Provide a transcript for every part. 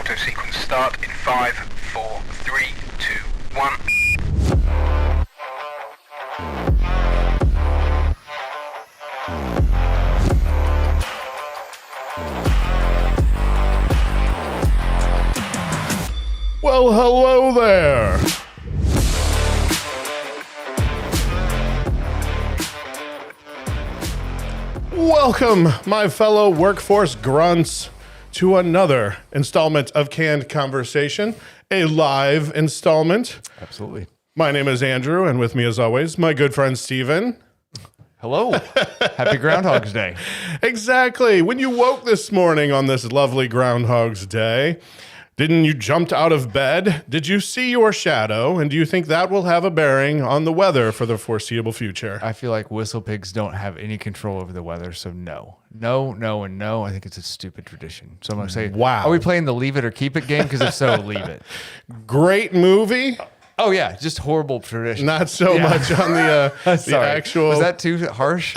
auto sequence start in 5, 4, 3, 2, 1. Well, hello there. Welcome, my fellow workforce grunts, to another installment of Canned Conversation, a live installment. Absolutely. My name is Andrew, and with me, as always, my good friend Steven. Hello. Happy Groundhog's Day. Exactly. When you woke this morning on this lovely Groundhog's Day, didn't you jump out of bed? Did you see your shadow? And do you think that will have a bearing on the weather for the foreseeable future? I feel like whistle pigs don't have any control over the weather, so no. No, no, and no. I think it's a stupid tradition. So I'm going to say, wow. Are we playing the leave it or keep it game? Because if so, leave it. Great movie. Oh, yeah. Just horrible tradition. Not so much on the actual. Was that too harsh?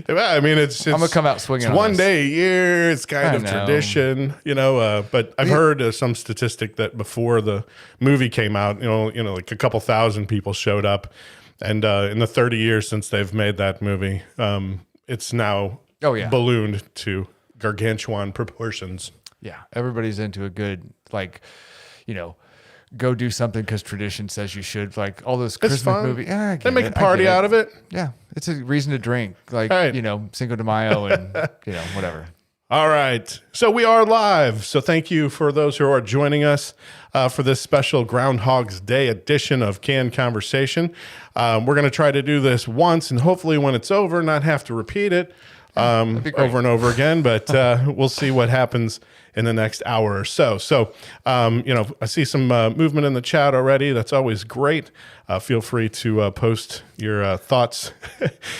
I mean, it's I'm going to come out swinging It's on one this. day a year. It's kind I of know. tradition, but I've heard some statistic that before the movie came out, like a couple thousand people showed up. And in the 30 years since they've made that movie, it's now ballooned to gargantuan proportions. Yeah. Everybody's into a good, go do something because tradition says you should. Like all those Christmas movies. Yeah, they make a party out of it. Yeah. It's a reason to drink. Like, right. Cinco de Mayo and, whatever. All right. So we are live. So thank you for those who are joining us for this special Groundhog's Day edition of Canned Conversation. We're going to try to do this once and hopefully when it's over, not have to repeat it over and over again. But we'll see what happens in the next hour or so. So, I see some movement in the chat already. That's always great. Feel free to post your thoughts.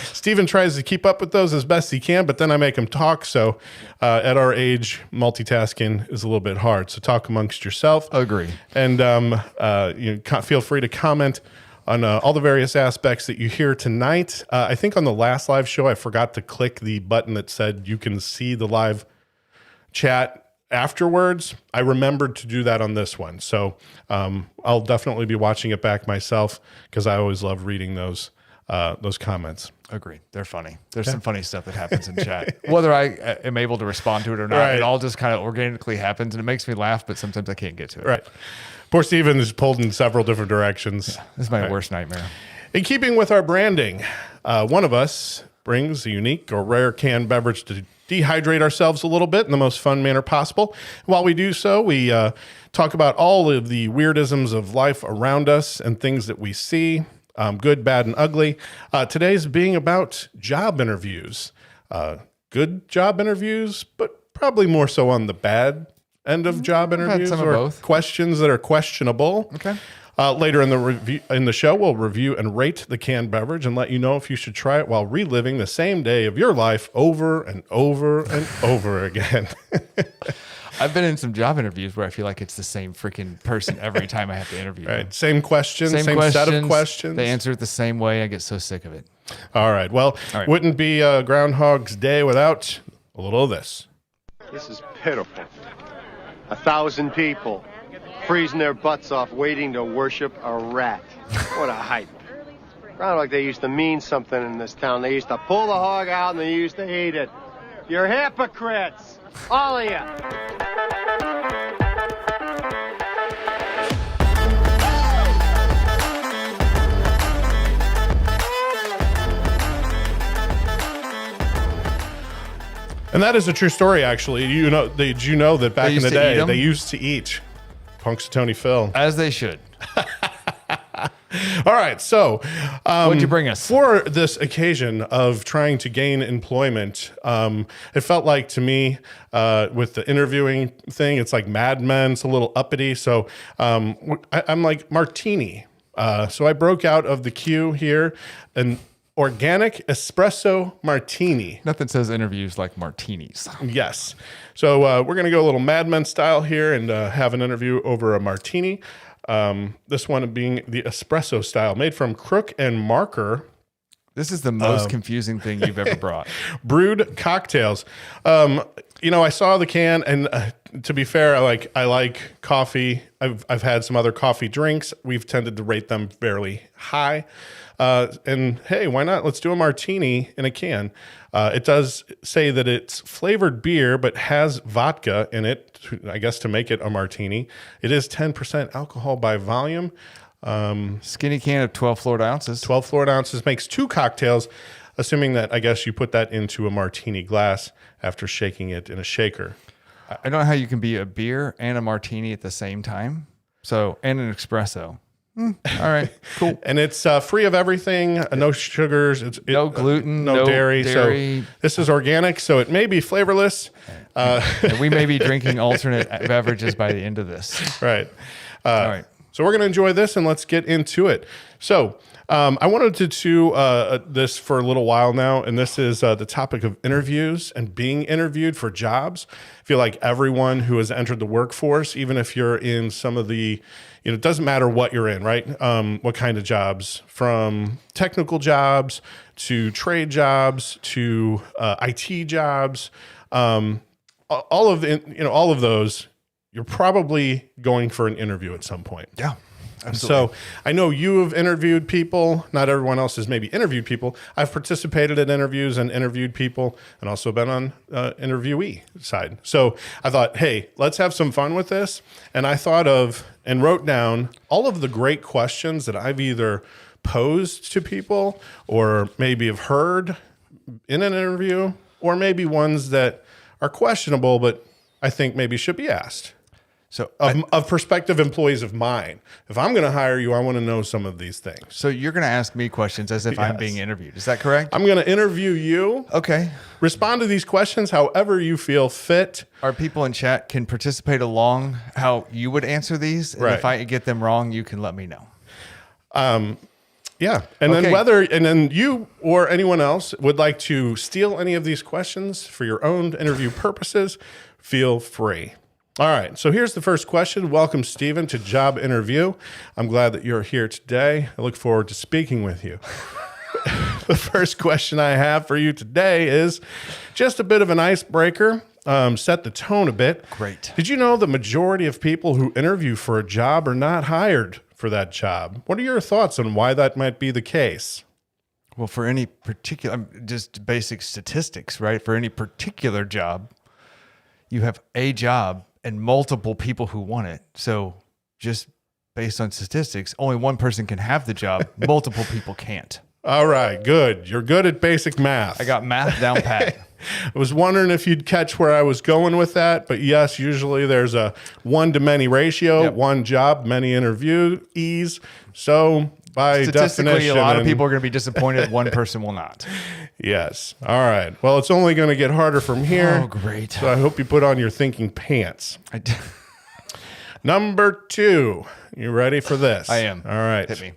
Steven tries to keep up with those as best he can, but then I make him talk. So at our age, multitasking is a little bit hard. So talk amongst yourself. Agree. And feel free to comment on all the various aspects that you hear tonight. I think on the last live show, I forgot to click the button that said you can see the live chat afterwards. I remembered to do that on this one. So I'll definitely be watching it back myself because I always love reading those comments. Agreed. They're funny. There's some funny stuff that happens in chat. Whether I am able to respond to it or not, Right. It all just kind of organically happens and it makes me laugh, but sometimes I can't get to it. Right. Poor Steven is pulled in several different directions. Yeah, this is my worst nightmare. In keeping with our branding, one of us brings a unique or rare canned beverage to dehydrate ourselves a little bit in the most fun manner possible. While we do so, we talk about all of the weirdisms of life around us and things that we see, good, bad, and ugly. Today's being about job interviews. Good job interviews, but probably more so on the bad end of job interviews some of or both. questions that are questionable. Okay. Later in the show, we'll review and rate the canned beverage and let you know if you should try it while reliving the same day of your life over and over and over again. I've been in some job interviews where I feel like it's the same freaking person every time I have to interview them. Right. Same question, same questions, set of questions. They answer it the same way. I get so sick of it. All right. Well, wouldn't be Groundhog's Day without a little of this. This is pitiful. 1,000 people freezing their butts off waiting to worship a rat. What a hype. Groundhog Day used to mean something in this town. They used to pull the hog out and they used to eat it. You're hypocrites. All of you. And that is a true story, actually. Did you know that back in the day, they used to eat Punxsutawney Phil? As they should. All right, so what'd you bring us? For this occasion of trying to gain employment, it felt like to me with the interviewing thing, it's like Mad Men, it's a little uppity. So I'm like Martini. So I broke out of the queue here an Organic Expresso Martini. Nothing says interviews like martinis. Yes. So we're going to go a little Mad Men style here and have an interview over a martini. This one being the espresso style, made from Crook Marker. This is the most confusing thing you've ever brought. Brewed cocktails. I saw the can, and to be fair, I like coffee. I've had some other coffee drinks. We've tended to rate them fairly high. And hey, why not? Let's do a martini in a can. It does say that it's flavored beer, but has vodka in it, I guess, to make it a martini. It is 10% alcohol by volume. Skinny can of 12 fluid ounces. 12 fluid ounces makes 2 cocktails, assuming that, I guess, you put that into a martini glass after shaking it in a shaker. I don't know how you can be a beer and a martini at the same time. So, and an espresso. All right, cool. And it's free of everything, no sugars, no gluten, no dairy. So this is organic, so it may be flavorless. And we may be drinking alternate beverages by the end of this. Right. All right. So we're going to enjoy this, and let's get into it. So I wanted to do this for a little while now, and this is the topic of interviews and being interviewed for jobs. I feel like everyone who has entered the workforce, even if you're in some of the, it doesn't matter what you're in, right? What kind of jobs, from technical jobs to trade jobs to IT jobs, all of those. You're probably going for an interview at some point. Yeah, absolutely. So I know you have interviewed people. Not everyone else has maybe interviewed people. I've participated in interviews and interviewed people, and also been on interviewee side. So I thought, hey, let's have some fun with this. And I thought of and wrote down all of the great questions that I've either posed to people or maybe have heard in an interview, or maybe ones that are questionable, but I think maybe should be asked. So of prospective employees of mine. If I'm going to hire you, I want to know some of these things. So you're going to ask me questions as if I'm being interviewed. Is that correct? I'm going to interview you. Okay. Respond to these questions however you feel fit. Our people in chat can participate along how you would answer these. And Right. if I get them wrong, you can let me know. Yeah. And then you or anyone else would like to steal any of these questions for your own interview purposes, feel free. All right. So here's the first question. Welcome, Stephen, to Job Interview. I'm glad that you're here today. I look forward to speaking with you. The first question I have for you today is just a bit of an icebreaker. Set the tone a bit. Great. Did you know the majority of people who interview for a job are not hired for that job? What are your thoughts on why that might be the case? Well, for any particular, just basic statistics, right? For any particular job, you have a job and multiple people who want it. So just based on statistics, only one person can have the job. Multiple people can't. All right, good. You're good at basic math. I got math down pat. I was wondering if you'd catch where I was going with that, but yes, usually there's a 1-to-many ratio, Yep. One job, many interviewees. So by Statistically, definition, a lot of people are going to be disappointed. One person will not. Yes. All right. Well, it's only going to get harder from here. Oh, great. So I hope you put on your thinking pants. I d- Number 2. You ready for this? I am. All right. Hit me.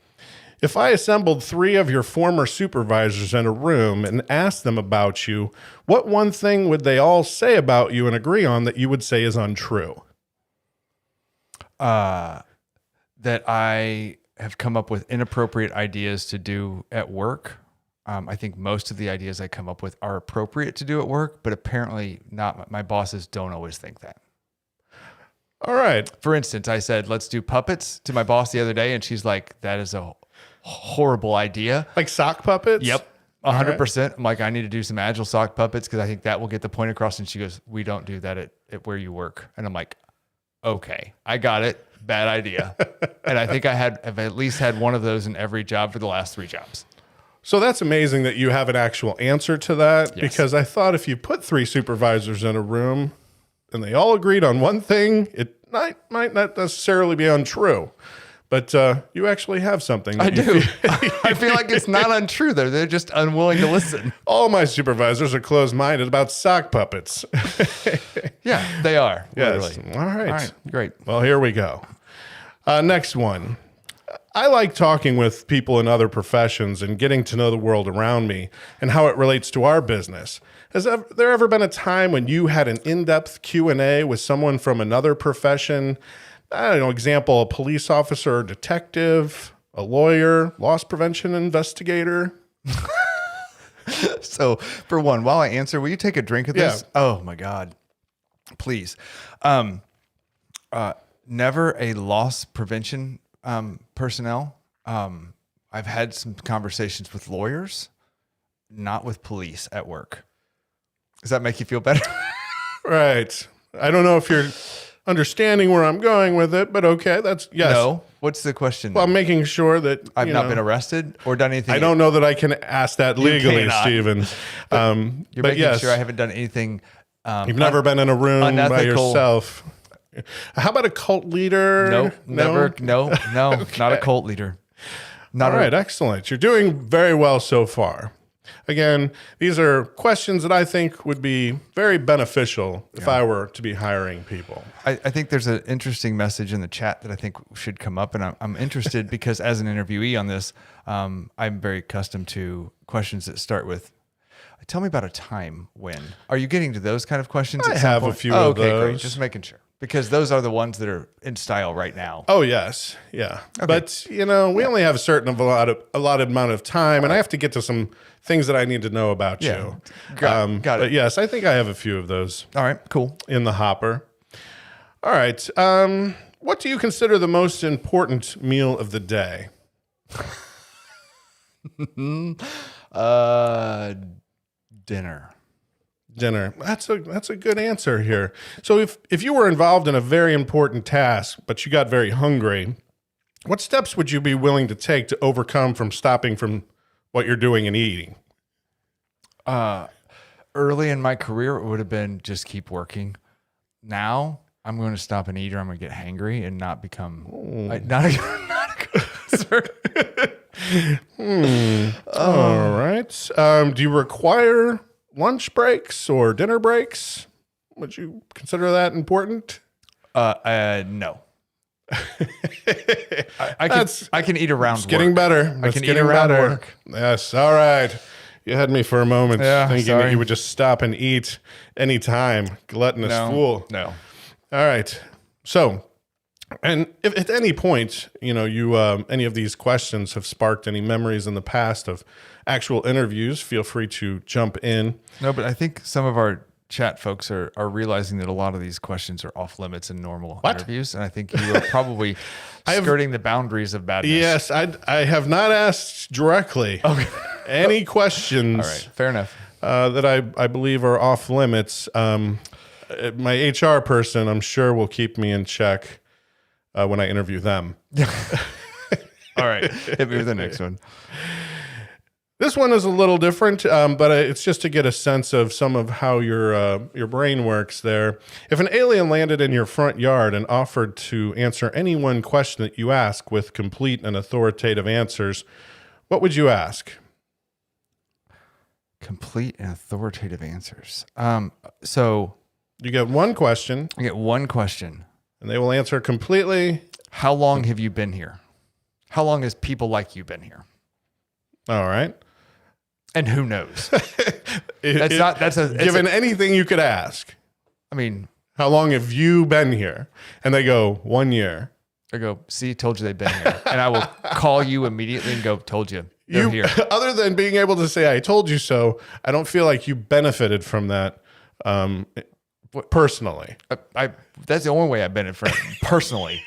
If I assembled 3 of your former supervisors in a room and asked them about you, what one thing would they all say about you and agree on that you would say is untrue? That I have come up with inappropriate ideas to do at work. I think most of the ideas I come up with are appropriate to do at work, but apparently not. My bosses don't always think that. All right. For instance, I said, let's do puppets to my boss the other day, and she's like, that is a horrible idea. Like sock puppets? Yep. 100%. I'm like, I need to do some agile sock puppets because I think that will get the point across. And she goes, we don't do that at where you work. And I'm like, okay, I got it. Bad idea. And I think I've at least had one of those in every job for the last 3 jobs. So that's amazing that you have an actual answer to that, Yes. because I thought if you put 3 supervisors in a room and they all agreed on one thing, it might not necessarily be untrue. But you actually have something. I do. I feel like it's not untrue. They're just unwilling to listen. All my supervisors are closed-minded about sock puppets. Yeah, they are. Yes. Literally. All right. All right, great. Well, here we go. Next one. I like talking with people in other professions and getting to know the world around me and how it relates to our business. Has there ever been a time when you had an in-depth Q&A with someone from another profession? I don't know, example, a police officer or detective, a lawyer, loss prevention investigator. So, for one, while I answer, will you take a drink of this? Yeah. Oh, my God. Please. Never a loss prevention personnel. I've had some conversations with lawyers, not with police at work. Does that make you feel better? Right. I don't know if you're understanding where I'm going with it, but okay, that's yes. No. What's the question? Well, I'm making sure that I've not been arrested or done anything. I don't know that I can ask that legally, cannot. Stephen. You're but making yes, sure I haven't done anything. you've never been in a room by unethical. yourself. How about a cult leader? Nope, never. No, not a cult leader. Not All right, excellent. You're doing very well so far. Again, these are questions that I think would be very beneficial if I were to be hiring people. I think there's an interesting message in the chat that I think should come up, and I'm interested because as an interviewee on this, I'm very accustomed to questions that start with, "Tell me about a time when." Are you getting to those kind of questions? I at some have a point? few Oh, of okay, those. great. Just making sure because those are the ones that are in style right now. Oh yes, yeah. But we only have a lot amount of time, and I have to get to some things that I need to know about you. Got it. But yes, I think I have a few of those All right, cool. in the hopper. All right. What do you consider the most important meal of the day? Dinner. Dinner. That's a good answer here. So if you were involved in a very important task, but you got very hungry, what steps would you be willing to take to overcome from stopping from what you're doing and eating? Early in my career, it would have been just keep working. Now I'm going to stop and eat, or I'm going to get hangry and not become not a good servant. All right. Do you require lunch breaks or dinner breaks? Would you consider that important? No. I can eat around It's getting work. better. I It's can eat getting around better. work. Yes. All right. You had me for a moment thinking that sorry. you would just stop and eat anytime. Gluttonous fool. No. All right. So, and if at any point, you any of these questions have sparked any memories in the past of actual interviews, feel free to jump in. No, but I think some of our chat folks are realizing that a lot of these questions are off limits in normal interviews. And I think you are probably skirting the boundaries of badness. Yes, I have not asked directly any questions. All right. Fair enough. That I believe are off limits. My HR person, I'm sure, will keep me in check when I interview them. All right. Hit me with the next one. This one is a little different, but it's just to get a sense of some of how your brain works there. If an alien landed in your front yard and offered to answer any one question that you ask with complete and authoritative answers, what would you ask? Complete and authoritative answers. So You get one question, I get one question. and they will answer completely. How long have you been here? How long has people like you been here? All right. And who knows? Given anything you could ask, I mean, how long have you been here? And they go, 1 year. I go, see, told you they've been here. And I will call you immediately and go, told you. They're here. Other than being able to say, I told you so, I don't feel like you benefited from that personally. That's the only way I've benefited personally.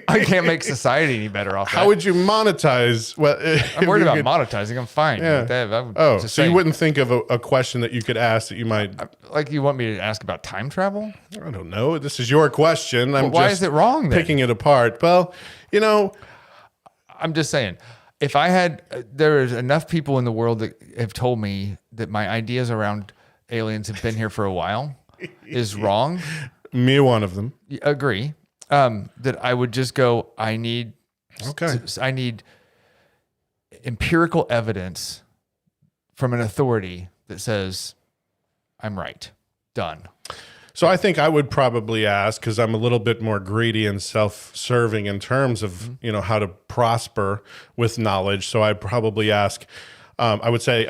I can't make society any better off that. How would you monetize? Well, I'm worried about monetizing. I'm fine. Yeah. With that. Oh, Just so you saying. wouldn't think of a question that you could ask that you might, Like you want me to ask about time travel? I don't know. This is your question. Why is it wrong then? Picking it apart. Well, I'm just saying, if I had, there is enough people in the world that have told me that my ideas around aliens have been here for a while is wrong. me one of them. Agree. That I would just go, I need empirical evidence from an authority that says I'm right. Done. So I think I would probably ask, because I'm a little bit more greedy and self-serving in terms of how to prosper with knowledge. So I'd probably ask. I would say,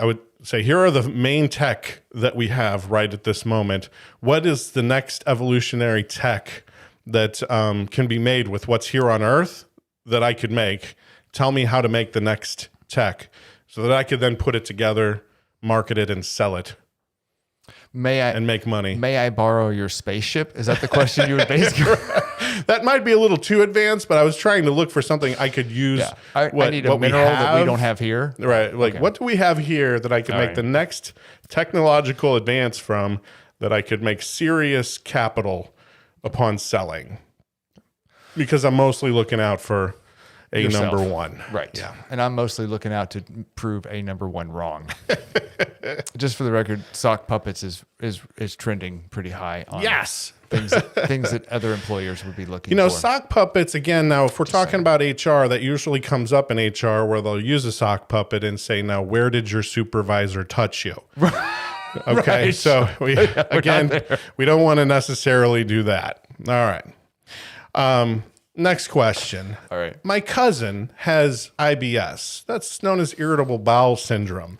here are the main tech that we have right at this moment. What is the next evolutionary tech that can be made with what's here on Earth that I could make? Tell me how to make the next tech so that I could then put it together, market it, and sell it. and make money. May I borrow your spaceship? Is that the question you would basically? That might be a little too advanced, but I was trying to look for something I could use. Yeah. I need a mineral that we don't have here. Right. Like, what do we have here that I could make the next technological advance from that I could make serious capital upon selling? Because I'm mostly looking out for a Yourself. number one. Right. Yeah. And I'm mostly looking out to prove a number one wrong. Just for the record, sock puppets is trending pretty high on things that other employers would be looking for. Sock puppets, again, now if we're talking about HR, that usually comes up in HR where they'll use a sock puppet and say, now, where did your supervisor touch you? Okay. Right. So we don't want to necessarily do that. All right. Next question. All right. My cousin has IBS. That's known as irritable bowel syndrome.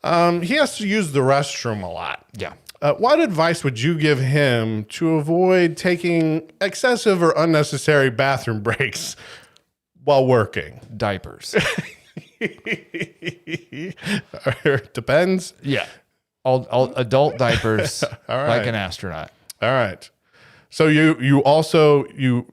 He has to use the restroom a lot. Yeah. What advice would you give him to avoid taking excessive or unnecessary bathroom breaks while working? Diapers. Depends. Yeah. All adult diapers, like an astronaut. All right. So you also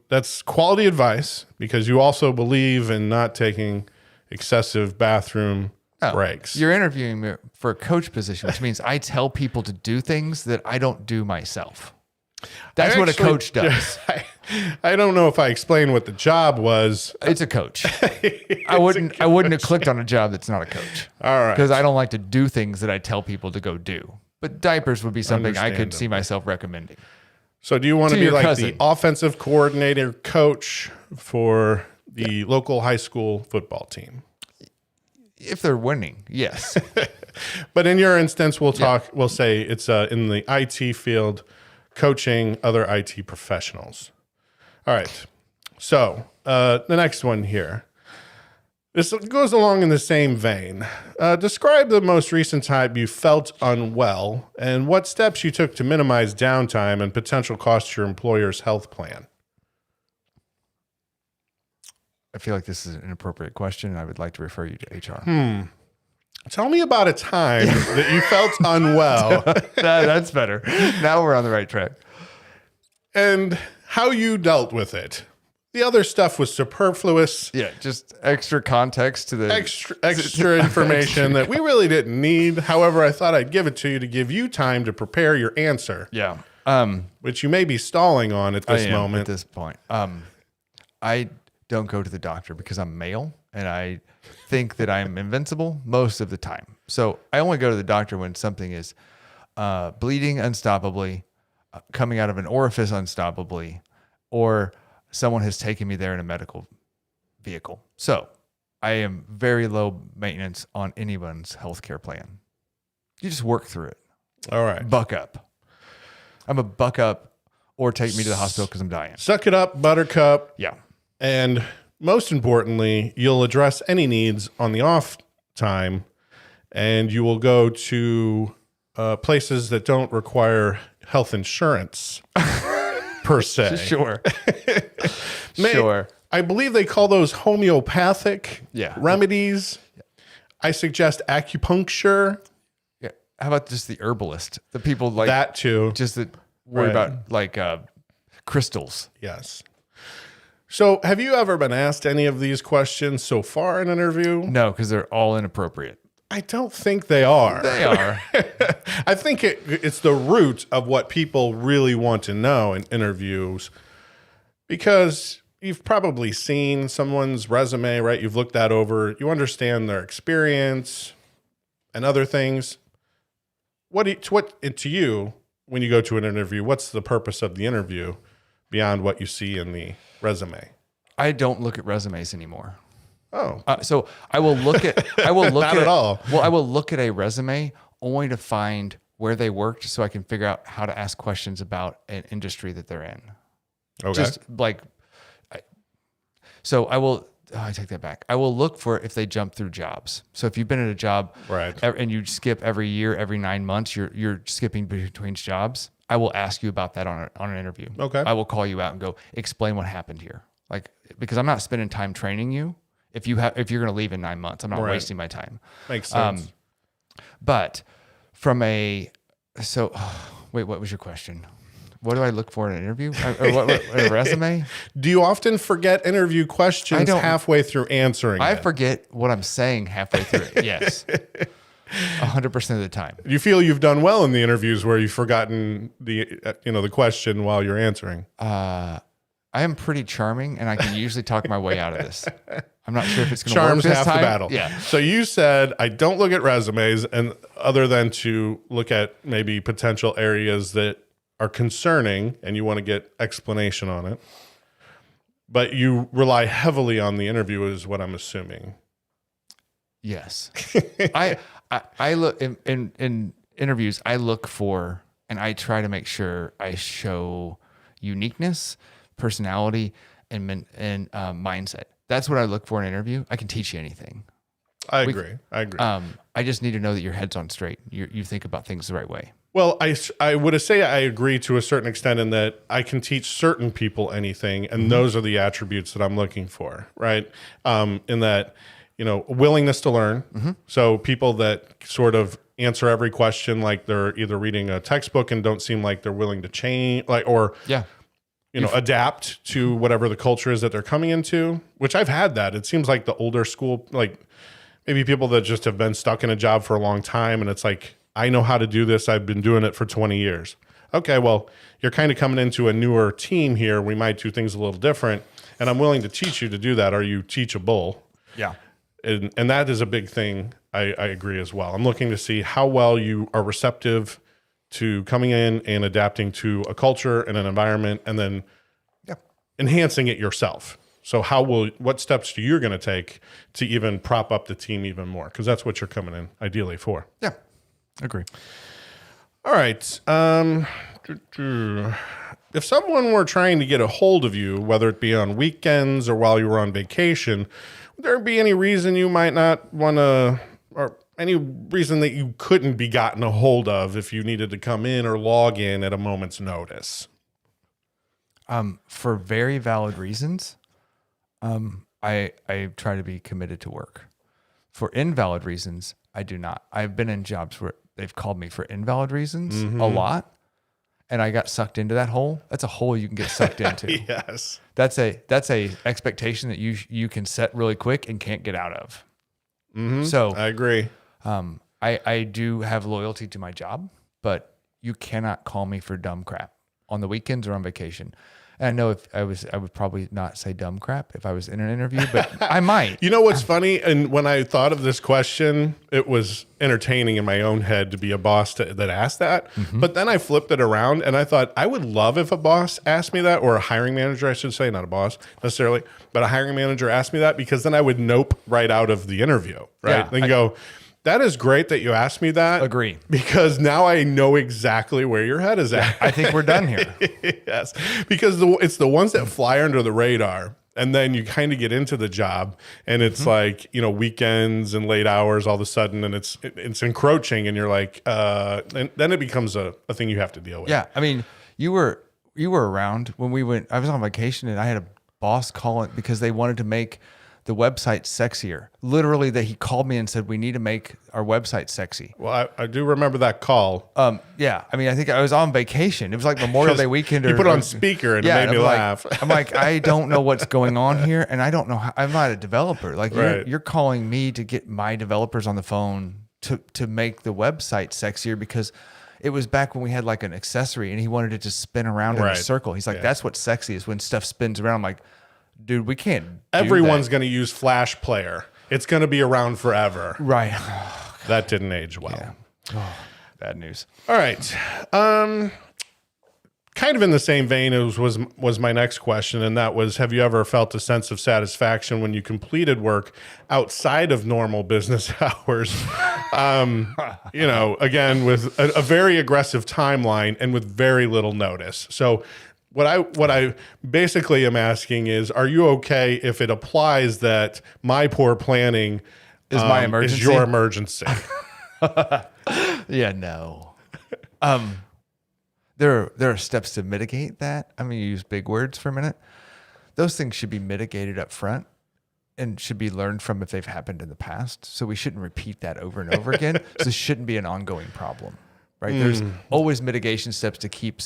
that's quality advice because you also believe in not taking excessive bathroom breaks. You're interviewing me for a coach position, which means I tell people to do things that I don't do myself. That's what a coach does. I don't know if I explained what the job was. It's a coach. I wouldn't have clicked on a job that's not a coach. All right. Because I don't like to do things that I tell people to go do. But diapers would be something I could see myself recommending. So do you want to be like cousin. the offensive coordinator coach for the local high school football team? If they're winning, yes. But in your instance, we'll say it's in the IT field, coaching other IT professionals. All right. So the next one here. This goes along in the same vein. Describe the most recent time you felt unwell and what steps you took to minimize downtime and potential cost to your employer's health plan. I feel like this is an appropriate question, and I would like to refer you to HR. Tell me about a time that you felt unwell That's better. Now we're on the right track. and how you dealt with it. The other stuff was superfluous. Yeah, just extra context to the Extra information that we really didn't need. However, I thought I'd give it to you to give you time to prepare your answer, Yeah. which you may be stalling on at this moment. At this point. I don't go to the doctor because I'm male and I think that I'm invincible most of the time. So I only go to the doctor when something is bleeding unstoppably, coming out of an orifice unstoppably, or someone has taken me there in a medical vehicle. So I am very low maintenance on anyone's healthcare plan. You just work through it. All right. Buck up. I'm a buck up or take me to the hospital because I'm dying. Suck it up, buttercup. Yeah. And most importantly, you'll address any needs on the off time and you will go to places that don't require health insurance per se. Sure. Sure. I believe they call those homeopathic remedies. I suggest acupuncture. Yeah. How about just the herbalist? The people like That too. just that worry about like crystals. Yes. So have you ever been asked any of these questions so far in an interview? No, because they're all inappropriate. I don't think they are. They are. I think it's the root of what people really want to know in interviews because you've probably seen someone's resume, right? You've looked that over. You understand their experience and other things. To you, when you go to an interview, what's the purpose of the interview beyond what you see in the resume? I don't look at resumes anymore. Oh, So I will look at Not at all. Well, I will look at a resume only to find where they worked so I can figure out how to ask questions about an industry that they're in. okay. Just like, I take that back. I will look for if they jump through jobs. So if you've been at a job Right. and you skip every year, every 9 months, you're skipping between jobs. I will ask you about that on an interview. Okay. I will call you out and go, explain what happened here. Like, because I'm not spending time training you. If you're going to leave in 9 months, I'm not Right. wasting my time. Makes sense. But from a So, wait, what was your question? What do I look for in an interview? Or what a resume? Do you often forget interview questions halfway through answering I it? forget what I'm saying halfway through it. Yes. 100% of the time. You feel you've done well in the interviews where you've forgotten the question while you're answering? I am pretty charming, and I can usually talk my way out of this. I'm not sure if it's going to work Charm's this half time. the battle. Yeah. So you said, I don't look at resumes, and other than to look at maybe potential areas that are concerning and you want to get explanation on it. But you rely heavily on the interview is what I'm assuming. Yes. I look in interviews, I look for, and I try to make sure I show uniqueness, personality, and mindset. That's what I look for in an interview. I can teach you anything. I agree. I just need to know that your head's on straight. You think about things the right way. Well, I would say I agree to a certain extent in that I can teach certain people anything, and those are the attributes that I'm looking for, right? In that, willingness to learn. So people that sort of answer every question like they're either reading a textbook and don't seem like they're willing to change, adapt to whatever the culture is that they're coming into, which I've had that. It seems like the older school, like maybe people that just have been stuck in a job for a long time, and it's like, I know how to do this. I've been doing it for 20 years. Okay, well, you're kind of coming into a newer team here. We might do things a little different, and I'm willing to teach you to do that. Are you teachable? Yeah. And that is a big thing. I agree as well. I'm looking to see how well you are receptive to coming in and adapting to a culture and an environment, and then enhancing it yourself. So what steps are you going to take to even prop up the team even more? Because that's what you're coming in ideally for. Yeah. Agree. All right. If someone were trying to get a hold of you, whether it be on weekends or while you were on vacation, would there be any reason you might not want to, or any reason that you couldn't be gotten a hold of if you needed to come in or log in at a moment's notice? For very valid reasons, I try to be committed to work. For invalid reasons, I do not. I've been in jobs where they've called me for invalid reasons a lot, and I got sucked into that hole. That's a hole you can get sucked into. Yes. That's a expectation that you can set really quick and can't get out of. So I agree. I do have loyalty to my job, but you cannot call me for dumb crap on the weekends or on vacation. And I know if I would probably not say dumb crap if I was in an interview, but I might. You know what's funny? And when I thought of this question, it was entertaining in my own head to be a boss that asked that. But then I flipped it around and I thought I would love if a boss asked me that, or a hiring manager, I should say, not a boss necessarily, but a hiring manager asked me that, because then I would nope right out of the interview, right? Yeah, Go, that is great that you asked me that. Agree. Because now I know exactly where your head is at. I think we're done here. Yes. Because it's the ones that fly under the radar. And then you kind of get into the job and it's like, weekends and late hours all of a sudden, and it's encroaching, and you're like, and then it becomes a thing you have to deal with. Yeah. I mean, you were around when we went. I was on vacation and I had a boss call it because they wanted to make the website sexier. Literally, that he called me and said, we need to make our website sexy. Well, I do remember that call. Yeah. I mean, I think I was on vacation. It was like Memorial Day weekend. You put it on speaker and it made me laugh. I'm like, I don't know what's going on here. And I don't know how, I'm not a developer. Like you're calling me to get my developers on the phone to make the website sexier, because it was back when we had like an accessory and he wanted it to spin around in a circle. He's like, that's what's sexy, is when stuff spins around. I'm like, dude, we can't. Everyone's going to use Flash Player. It's going to be around forever. Right. That didn't age well. Yeah. Oh, bad news. All right. Kind of in the same vein as was my next question, and that was, have you ever felt a sense of satisfaction when you completed work outside of normal business hours? Again, with a very aggressive timeline and with very little notice. So what I basically am asking is, are you okay if it applies that my poor planning is my emergency? Is your emergency? Yeah, no. There are steps to mitigate that. I'm going to use big words for a minute. Those things should be mitigated up front and should be learned from if they've happened in the past. So we shouldn't repeat that over and over again. So this shouldn't be an ongoing problem. right? There's always mitigation steps to keep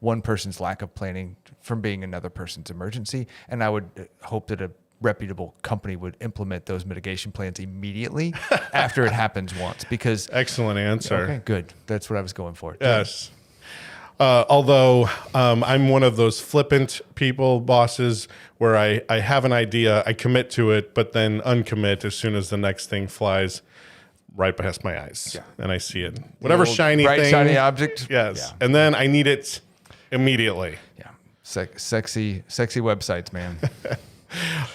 one person's lack of planning from being another person's emergency. And I would hope that a reputable company would implement those mitigation plans immediately after it happens once, because Excellent answer. okay, good. That's what I was going for. Yes. Although I'm one of those flippant people, bosses, where I have an idea, I commit to it, but then uncommit as soon as the next thing flies right past my eyes, and I see it. Whatever Little shiny bright, thing. shiny object. Yes. Yeah. And then I need it immediately. Yeah. Sexy websites, man.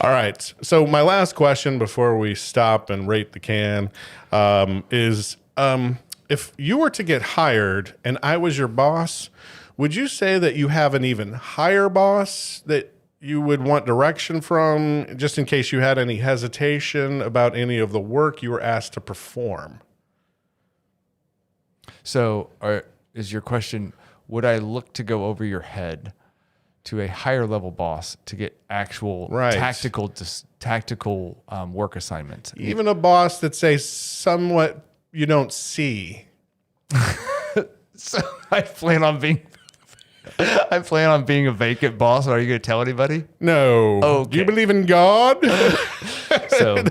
All right. So my last question before we stop and rate the can is if you were to get hired and I was your boss, would you say that you have an even higher boss that you would want direction from, just in case you had any hesitation about any of the work you were asked to perform? So is your question, would I look to go over your head to a higher level boss to get actual tactical work assignments? Even a boss that say somewhat you don't see. So I plan on being a vacant boss. Are you going to tell anybody? No. Okay. Do you believe in God? So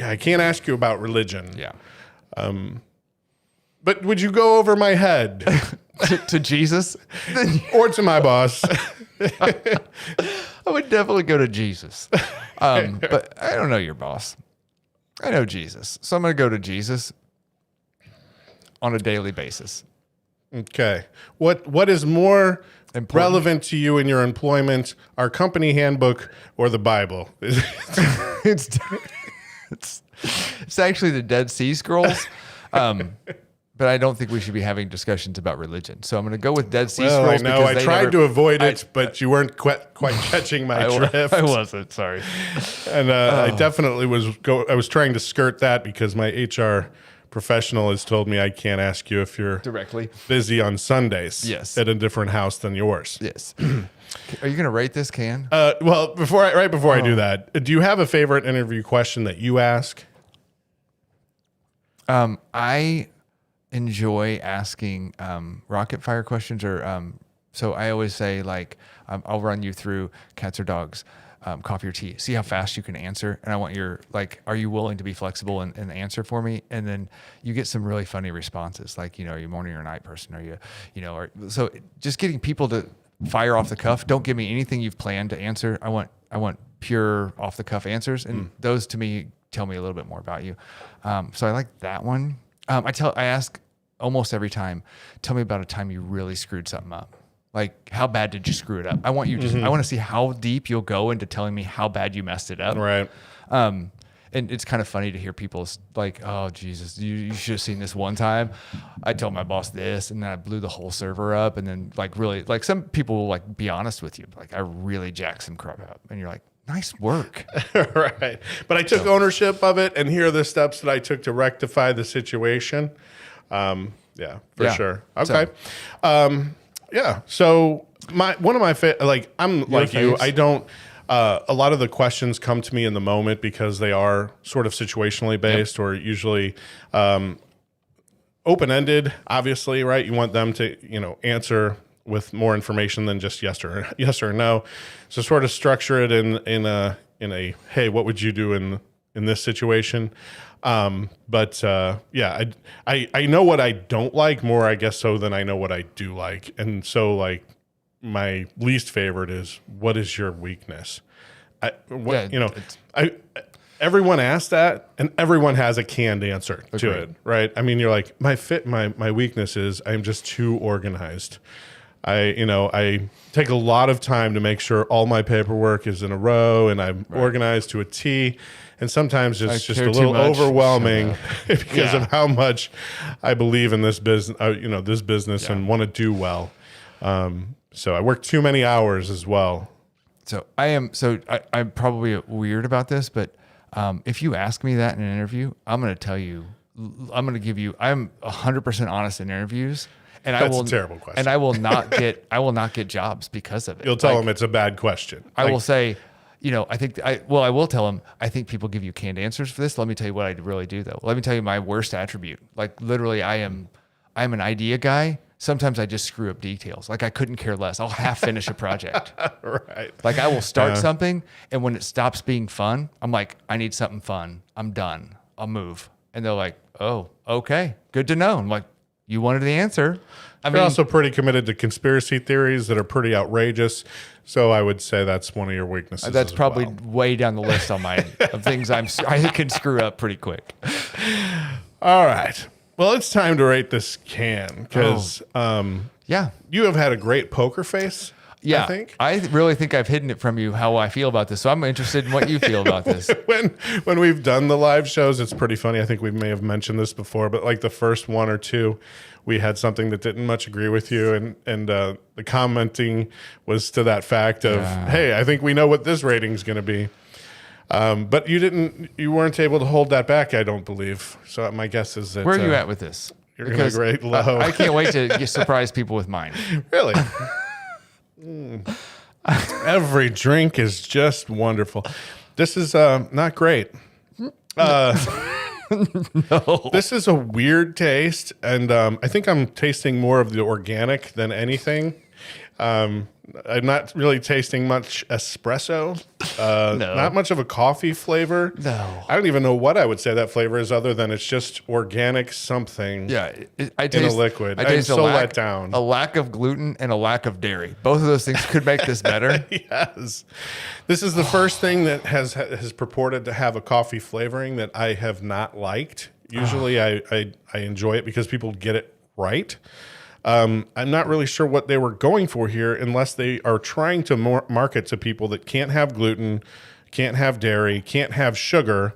I can't ask you about religion. yeah. But would you go over my head to Jesus? or to my boss? I would definitely go to Jesus. But I don't know your boss. I know Jesus. So I'm going to go to Jesus on a daily basis. Okay. What is more Important. relevant to you in your employment, our company handbook or the Bible? It's actually the Dead Sea Scrolls. But I don't think we should be having discussions about religion. So I'm going to go with Dead Sea Well, Scrolls. I know. I tried to avoid it, but you weren't quite catching my drift. I wasn't. Sorry. And I definitely I was trying to skirt that because my HR professional has told me I can't ask you if you're Directly. busy on Sundays. Yes. At a different house than yours. Yes. Are you going to rate this can? Well, right before I do that, do you have a favorite interview question that you ask? I enjoy asking rocket fire questions, or so I always say, like, I'll run you through cats or dogs, coffee or tea, see how fast you can answer, and I want your, like, are you willing to be flexible and answer for me? And then you get some really funny responses, like, are you a morning or night person? Are you, or so just getting people to fire off the cuff. Don't give me anything you've planned to answer. I want pure off the cuff answers, and those to me tell me a little bit more about you. So I like that one. I ask almost every time, tell me about a time you really screwed something up. Like, how bad did you screw it up? I want you I want to see how deep you'll go into telling me how bad you messed it up. Right. And it's kind of funny to hear people like, oh, Jesus, you should have seen this one time. I told my boss this, and then I blew the whole server up. And then, like, really, like, some people will, like, be honest with you. Like, I really jacked some crap up. And you're like, nice work. Right. But I took ownership of it, and here are the steps that I took to rectify the situation. Yeah, for sure. Okay. Yeah. So one of my I'm like you. I don't. A lot of the questions come to me in the moment because they are sort of situationally based, or usually open-ended. Obviously, right? You want them to answer with more information than just yes or no. So sort of structure it in a hey, what would you do in this situation? But I know what I don't like more, I guess, so than I know what I do like. And so, like, my least favorite is, what is your weakness? Everyone asks that, and everyone has a canned answer to it, right? I mean, you're like, my weakness is I'm just too organized. I take a lot of time to make sure all my paperwork is in a row and I'm organized to a T. And sometimes it's just a little overwhelming because of how much I believe in this business, and want to do well. So I work too many hours as well. So I'm probably weird about this, but if you ask me that in an interview, I'm going to tell you, I'm 100% honest in interviews. And That's a terrible question. And I will not get jobs because of it. You'll tell them it's a bad question. I will say, I think I will tell them, I think people give you canned answers for this. Let me tell you what I really do though. Let me tell you my worst attribute. Like literally I'm an idea guy. Sometimes I just screw up details. Like I couldn't care less. I'll half finish a project. Right. Like I will start something, and when it stops being fun, I'm like, I need something fun. I'm done. I'll move. And they're like, oh, okay, good to know. I'm like, you wanted the answer. You're also pretty committed to conspiracy theories that are pretty outrageous. So I would say that's one of your weaknesses. That's as probably well. way down the list on mine of things I can screw up pretty quick. All right. Well, it's time to rate this can because Yeah. you have had a great poker face. Yeah. I think. I really think I've hidden it from you how I feel about this. So I'm interested in what you feel about this. when we've done the live shows, it's pretty funny. I think we may have mentioned this before, but like the first one or two, we had something that didn't much agree with you, and the commenting was to that fact of, hey, I think we know what this rating's going to be. But you weren't able to hold that back, I don't believe. So my guess is that Where are you at with this? You're going to rate low. I can't wait to surprise people with mine. Really? Every drink is just wonderful. This is not great. No. This is a weird taste, and I think I'm tasting more of the organic than anything. I'm not really tasting much espresso. No. Not much of a coffee flavor. No. I don't even know what I would say that flavor is other than it's just organic something. Yeah, I in taste a liquid. I I'm taste so let down. A lack of gluten and a lack of dairy. Both of those things could make this better. Yes. This is the first thing that has purported to have a coffee flavoring that I have not liked. Usually I enjoy it because people get it right. I'm not really sure what they were going for here unless they are trying to market to people that can't have gluten, can't have dairy, can't have sugar.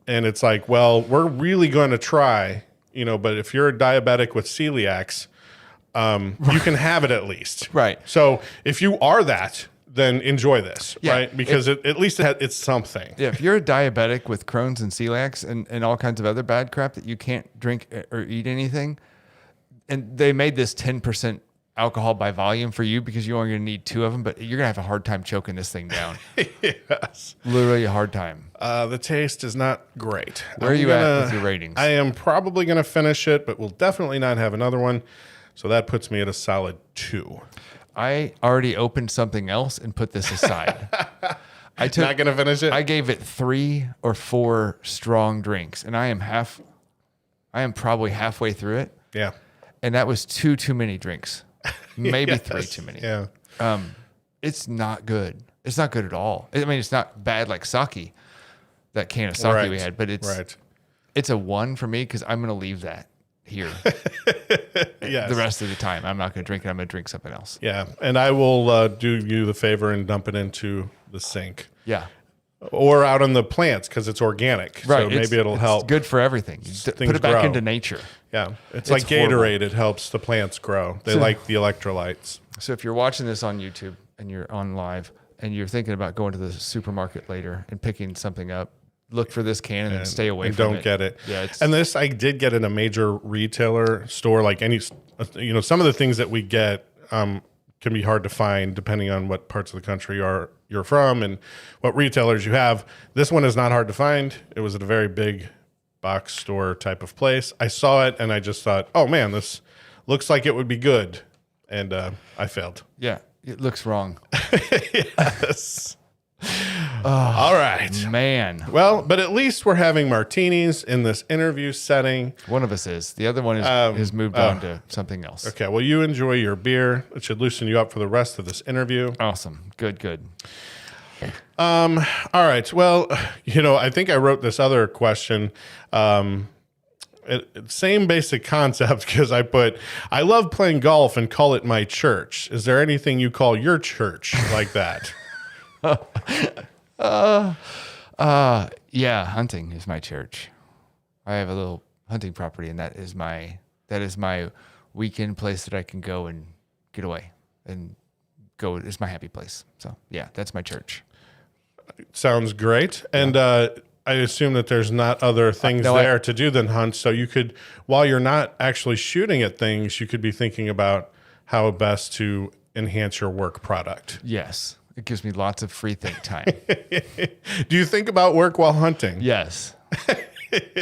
And it's like, well, we're really going to try, but if you're a diabetic with celiacs, you can have it at least. Right. So if you are that, then enjoy this, Yeah, right? Because at least it's something. Yeah, if you're a diabetic with Crohn's and celiacs and all kinds of other bad crap that you can't drink or eat anything, and they made this 10% alcohol by volume for you because you're only going to need 2 of them, but you're going to have a hard time choking this thing down. Yes. Literally a hard time. The taste is not great. Where are you at with your ratings? I am probably going to finish it, but we'll definitely not have another one. So that puts me at a solid 2. I already opened something else and put this aside. Not going to finish it? I gave it 3 or 4 strong drinks, and I am probably halfway through it. Yeah. And that was 2 too many drinks. Maybe Yes. 3 too many. Yeah. It's not good. It's not good at all. I mean, it's not bad like sake, that can of sake we had, but it's a 1 for me because I'm going to leave that here Yes. the rest of the time. I'm not going to drink it. I'm going to drink something else. Yeah. And I will do you the favor and dump it into the sink Yeah. or out on the plants because it's organic. Right. So maybe it'll help. It's good for everything. Put it back grow. into nature. Yeah. It's like horrible. Gatorade. It helps the plants grow. They like the electrolytes. So if you're watching this on YouTube and you're on live and you're thinking about going to the supermarket later and picking something up, look for this can and then stay away and from don't it. get it. Yeah, and this I did get in a major retailer store. Like some of the things that we get can be hard to find depending on what parts of the country you're from and what retailers you have. This one is not hard to find. It was at a very big box store type of place. I saw it and I just thought, oh man, this looks like it would be good, and I failed. Yeah, it looks wrong. Yes. All right. Man. Well, but at least we're having martinis in this interview setting. One of us is. The other one has moved on to something else. Okay, well, you enjoy your beer. It should loosen you up for the rest of this interview. Awesome. Good. All right. Well, I think I wrote this other question. Same basic concept because I love playing golf and call it my church. Is there anything you call your church like that? Yeah, hunting is my church. I have a little hunting property, and that is my weekend place that I can go and get away and go. It's my happy place. So yeah, that's my church. Sounds great. And I assume that there's not other things to do than hunt. So you could, while you're not actually shooting at things, you could be thinking about how best to enhance your work product. Yes. It gives me lots of free think time. Do you think about work while hunting? Yes.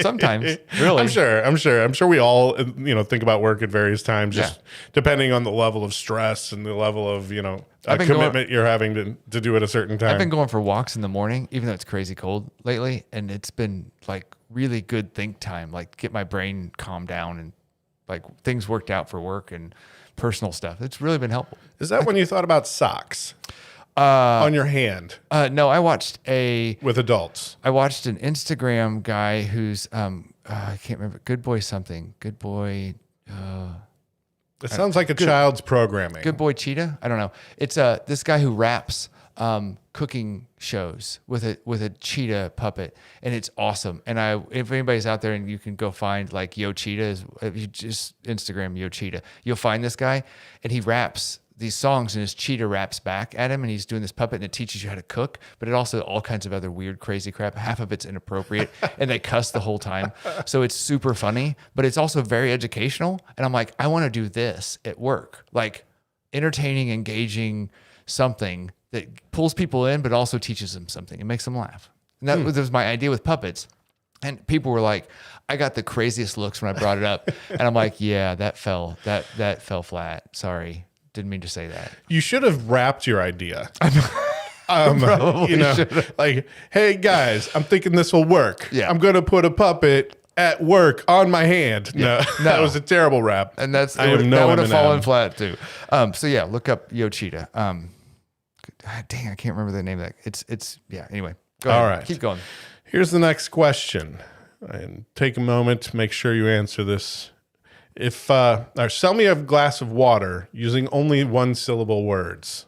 Sometimes, really. I'm sure we all, think about work at various times, just depending on the level of stress and the level of, commitment you're having to do at a certain time. I've been going for walks in the morning, even though it's crazy cold lately. And it's been like really good think time, like get my brain calmed down and like things worked out for work and personal stuff. It's really been helpful. Is that when you thought about socks on your hand? No, I watched with adults. I watched an Instagram guy who's I can't remember. Good Boy something. Good Boy. It sounds like a child's programming. Good Boy Cheetah. I don't know. It's this guy who raps cooking shows with a cheetah puppet, and it's awesome. And if anybody's out there and you can go find like Yo Cheetah, if you just Instagram Yo Cheetah, you'll find this guy, and he raps these songs and his cheetah raps back at him, and he's doing this puppet, and it teaches you how to cook, but it also all kinds of other weird, crazy crap. Half of it's inappropriate, and they cuss the whole time. So it's super funny, but it's also very educational. And I'm like, I want to do this at work, like entertaining, engaging, something that pulls people in, but also teaches them something. It makes them laugh. And that was my idea with puppets. And people were like, I got the craziest looks when I brought it up. And I'm like, yeah, that fell flat. Sorry. Didn't mean to say that. You should have wrapped your idea. Probably like, hey guys, I'm thinking this will work. Yeah. I'm going to put a puppet at work on my hand. Yeah. No, that was a terrible rap. And that would have fallen flat too. So yeah, look up Yo Cheetah. Dang, I can't remember the name of that. It's anyway. Go ahead. All right. Keep going. Here's the next question. And take a moment to make sure you answer this. If or sell me a glass of water using only one syllable words.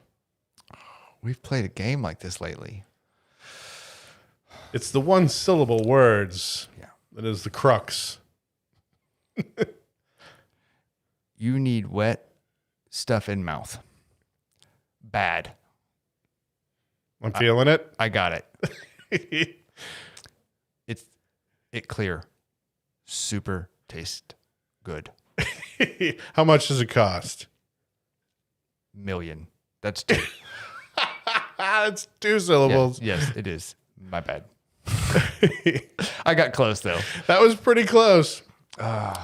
We've played a game like this lately. It's the one syllable words. Yeah. That is the crux. You need wet stuff in mouth. Bad. I'm feeling it. I got it. It clear. Super taste good. How much does it cost? Million. That's two. It's two syllables. Yes, it is. My bad. I got close though. That was pretty close.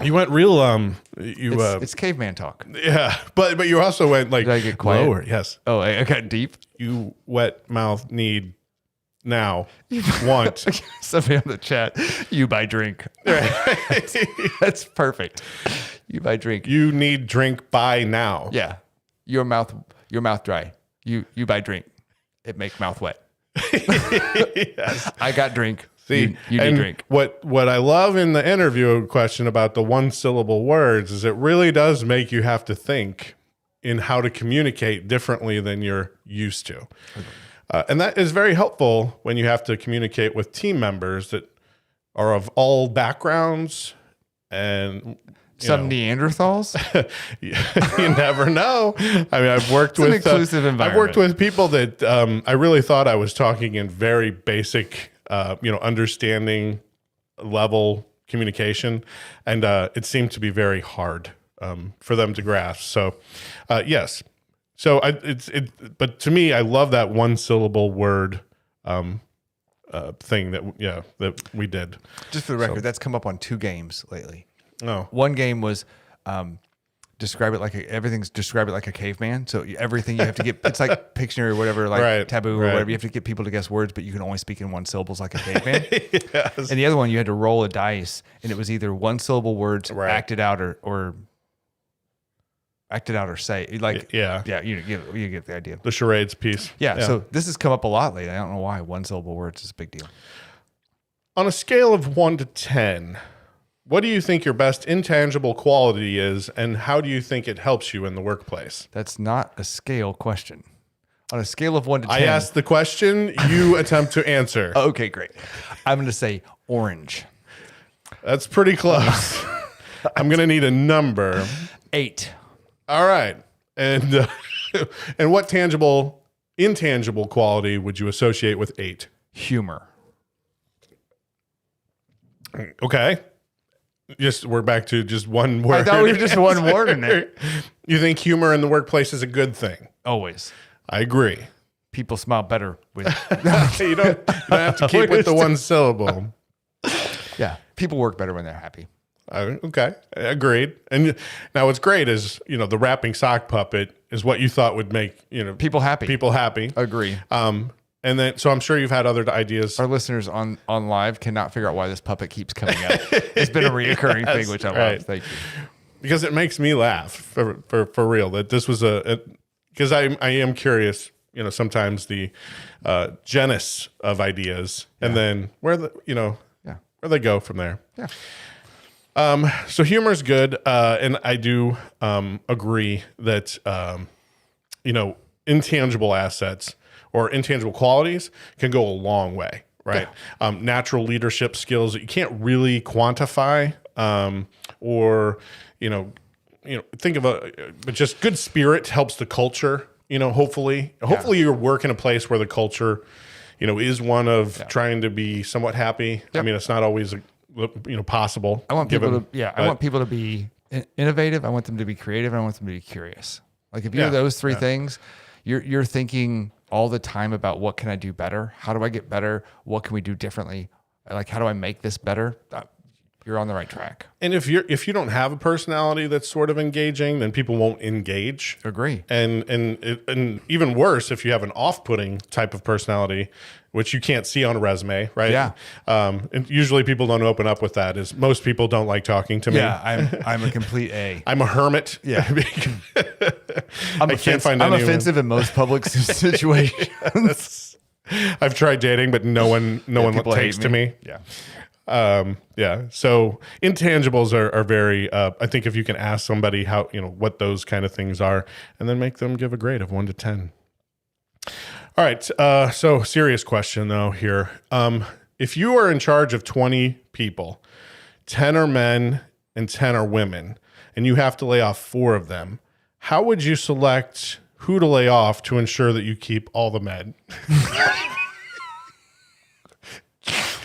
You went real It's caveman talk. yeah, but you also went like Did I get quiet? lower. Yes. Oh, I got deep. You wet mouth need now want. Somebody on the chat. You buy drink. That's perfect. You buy drink. You need drink by now. Yeah. Your mouth dry. You buy drink. It make mouth wet. Yes. I got drink. See, you need drink. What I love in the interview question about the one syllable words is it really does make you have to think in how to communicate differently than you're used to. And that is very helpful when you have to communicate with team members that are of all backgrounds and Some Neanderthals. you never know. I mean, I've worked with an inclusive environment. I've worked with people that I really thought I was talking in very basic, understanding level communication, and it seemed to be very hard for them to grasp. So, yes. So but to me, I love that one syllable word thing that we did. Just for the record, that's come up on 2 games lately. Oh, One game was describe it like a caveman. So everything you have to get, it's like Pictionary or whatever, like Right, taboo or right. whatever. You have to get people to guess words, but you can only speak in one syllables like a caveman. yes. And the other one, you had to roll a dice, and it was either one syllable words, Right. acted out or say like Yeah. You get the idea. The charades piece. Yeah. So this has come up a lot lately. I don't know why one syllable words is a big deal. On a scale of 1 to 10, what do you think your best intangible quality is, and how do you think it helps you in the workplace? That's not a scale question. On a scale of 1 to 10. I asked the question, you attempt to answer. Okay, great. I'm going to say orange. That's pretty close. I'm going to need a number. 8. All right. And and what intangible quality would you associate with 8? Humor. Okay. We're back to just one word. I thought we were just one word in it. You think humor in the workplace is a good thing? Always. I agree. people smile better with. You don't have to keep with the one syllable. Yeah, people work better when they're happy. Okay, agreed. And now what's great is, the rapping sock puppet is what you thought would make, People happy. people happy. Agree. And then, so I'm sure you've had other ideas. Our listeners on live cannot figure out why this puppet keeps coming up. It's been a reoccurring thing, which I love. Thank you. Because it makes me laugh for real, that this was because I am curious, sometimes the genus of ideas and then where they go from there. Yeah. So humor is good. And I do agree that, intangible assets or intangible qualities can go a long way, right? Yeah. Natural leadership skills that you can't really quantify, or think of but just good spirit helps the culture. Hopefully you work in a place where the culture, is one of trying to be somewhat happy. Yep. I mean, it's not always possible. I want people to be innovative. I want them to be creative. And I want them to be curious. Like if you have those three things, you're thinking all the time about what can I do better? How do I get better? What can we do differently? Like, how do I make this better? You're on the right track. And if you don't have a personality that's sort of engaging, then people won't engage. Agree. And even worse, if you have an off-putting type of personality, which you can't see on a resume, right? Yeah. And usually people don't open up with that. Is most people don't like talking to me. Yeah, I'm a complete A. I'm a hermit. Yeah. I can't find anyone. I'm offensive in most public situations. I've tried dating, but no one takes to me. Yeah. So intangibles are very, I think if you can ask somebody how, what those kind of things are, and then make them give a grade of 1 to 10. All right. So serious question though here. If you are in charge of 20 people, 10 are men and 10 are women, and you have to lay off 4 of them, how would you select who to lay off to ensure that you keep all the men?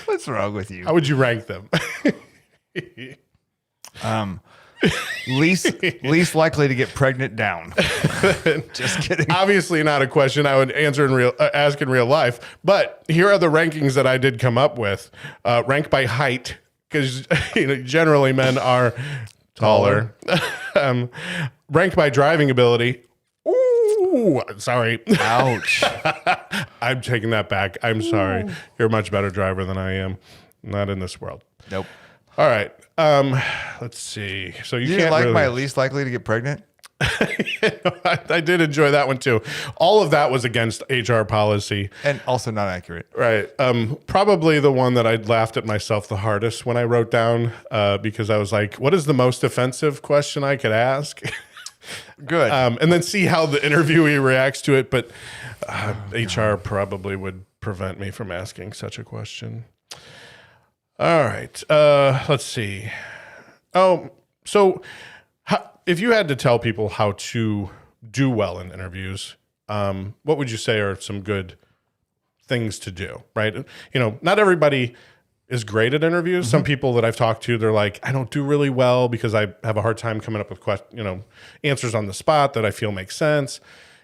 What's wrong with you? How would you rank them? Least likely to get pregnant down. Just kidding. Obviously not a question I would ask in real life, but here are the rankings that I did come up with. Rank by height, because generally men are taller. Ranked by driving ability. Ooh, sorry. Ouch. I'm taking that back. I'm sorry. You're a much better driver than I am. Not in this world. Nope. All right. Let's see. So you didn't can't like really... my least likely to get pregnant? I did enjoy that one too. All of that was against HR policy. And also not accurate. Right. Probably the one that I laughed at myself the hardest when I wrote down, because I was like, what is the most offensive question I could ask? Good. And then see how the interviewee reacts to it. But HR probably would prevent me from asking such a question. All right. Let's see. Oh, so if you had to tell people how to do well in interviews, what would you say are some good things to do, right? Not everybody is great at interviews. Mm-hmm. Some people that I've talked to, they're like, I don't do really well because I have a hard time coming up with answers on the spot that I feel make sense.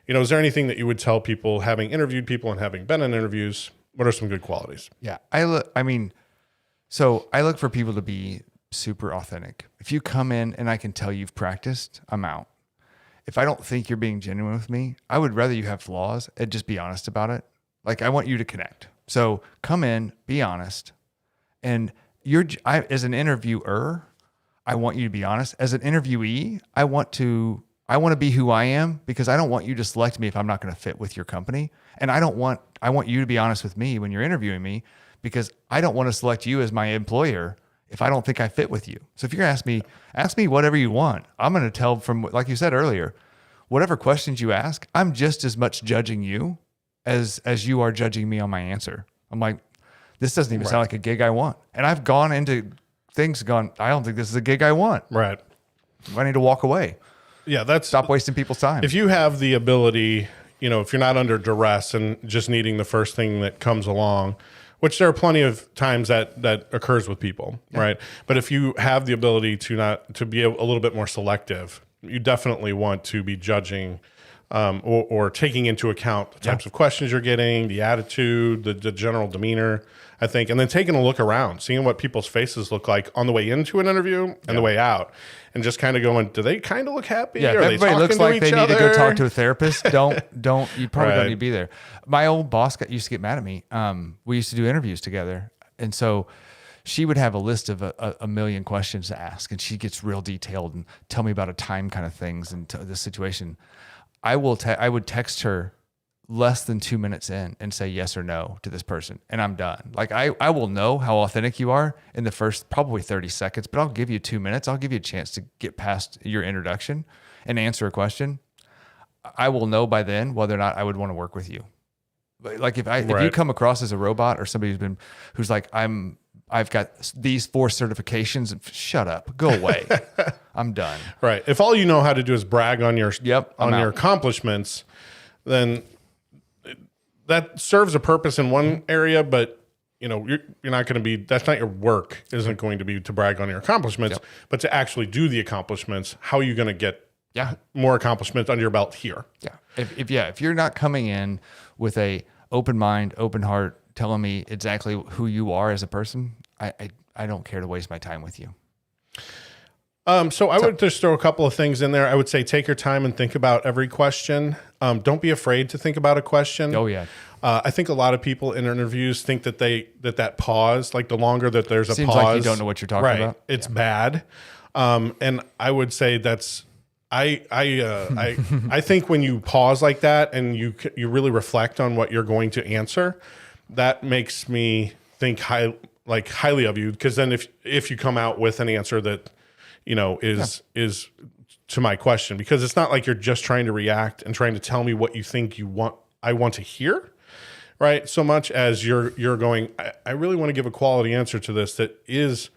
Is there anything that you would tell people, having interviewed people and having been in interviews, what are some good qualities? Yeah. I look for people to be super authentic. If you come in and I can tell you've practiced, I'm out. If I don't think you're being genuine with me, I would rather you have flaws and just be honest about it. Like, I want you to connect. So come in, be honest. And as an interviewer, I want you to be honest. As an interviewee, I want to be who I am, because I don't want you to select me if I'm not going to fit with your company. And I want you to be honest with me when you're interviewing me, because I don't want to select you as my employer if I don't think I fit with you. So if you're going to ask me whatever you want. I'm going to tell from, like you said earlier, whatever questions you ask, I'm just as much judging you as you are judging me on my answer. I'm like, this doesn't even sound like a gig I want. And I've gone into things I don't think this is a gig I want. Right. I need to walk away. Yeah, stop wasting people's time. If you have the ability, if you're not under duress and just needing the first thing that comes along, which there are plenty of times that occurs with people, right? But if you have the ability to be a little bit more selective, you definitely want to be judging or taking into account the types of questions you're getting, the attitude, the general demeanor, I think, and then taking a look around, seeing what people's faces look like on the way into an interview and the way out, and just kind of going, do they kind of look happy? Yeah, if Are everybody looks like they need to go talk to a therapist, don't, you probably don't need to be there. My old boss used to get mad at me. We used to do interviews together. And so she would have a list of a million questions to ask, and she gets real detailed and tell me about a time kind of things and the situation. I would text her less than 2 minutes in and say yes or no to this person, and I'm done. Like I will know how authentic you are in the first probably 30 seconds, but I'll give you 2 minutes. I'll give you a chance to get past your introduction and answer a question. I will know by then whether or not I would want to work with you. Like if you come across as a robot or somebody who's like, I've got these 4 certifications, shut up, go away. I'm done. Right. If all you know how to do is brag on your your accomplishments, then that serves a purpose in one area, but you're not going to be, that's not your work, isn't going to be to brag on your accomplishments, but to actually do the accomplishments. How are you going to get more accomplishments under your belt here? Yeah. If you're not coming in with a open mind, open heart, telling me exactly who you are as a person, I don't care to waste my time with you. So I would just throw a couple of things in there. I would say take your time and think about every question. Don't be afraid to think about a question. Oh yeah. I think a lot of people in interviews think that that pause, like the longer that there's a Seems pause, like you don't know what you're talking about. It's bad. And I would say that's, I think when you pause like that and you really reflect on what you're going to answer, that makes me think highly of you. Because then if you come out with an answer that is to my question, because it's not like you're just trying to react and trying to tell me what you think I want to hear, right? So much as you're going, I really want to give a quality answer to this that is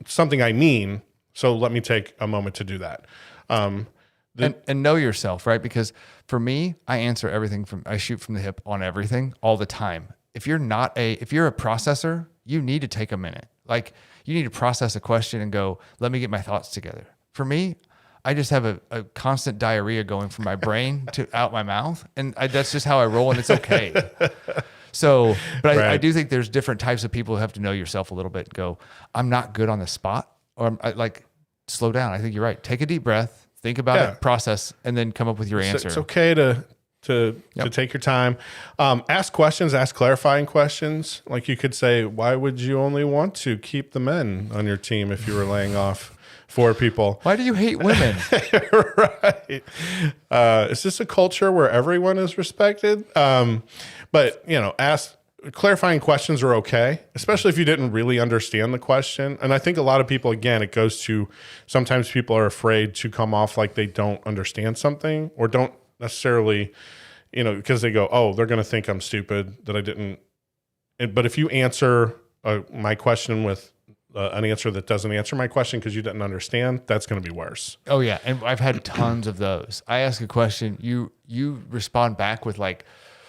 something I mean. So let me take a moment to do that. And know yourself, right? Because for me, I shoot from the hip on everything all the time. If you're a processor, you need to take a minute. Like you need to process a question and go, let me get my thoughts together. For me, I just have a constant diarrhea going from my brain to out my mouth. And that's just how I roll, and it's okay. So, but I do think there's different types of people who have to know yourself a little bit and go, I'm not good on the spot, or slow down. I think you're right. Take a deep breath, think about it, process, and then come up with your answer. It's okay to take your time. Ask questions, ask clarifying questions. Like you could say, why would you only want to keep the men on your team if you were laying off 4 people? Why do you hate women? Right. Is this a culture where everyone is respected? But ask clarifying questions are okay, especially if you didn't really understand the question. And I think a lot of people, again, it goes to sometimes people are afraid to come off like they don't understand something, or don't necessarily, because they go, oh, they're going to think I'm stupid that I didn't. But if you answer my question with an answer that doesn't answer my question because you didn't understand, that's going to be worse. Oh yeah. And I've had tons of those. I ask a question, you respond back with like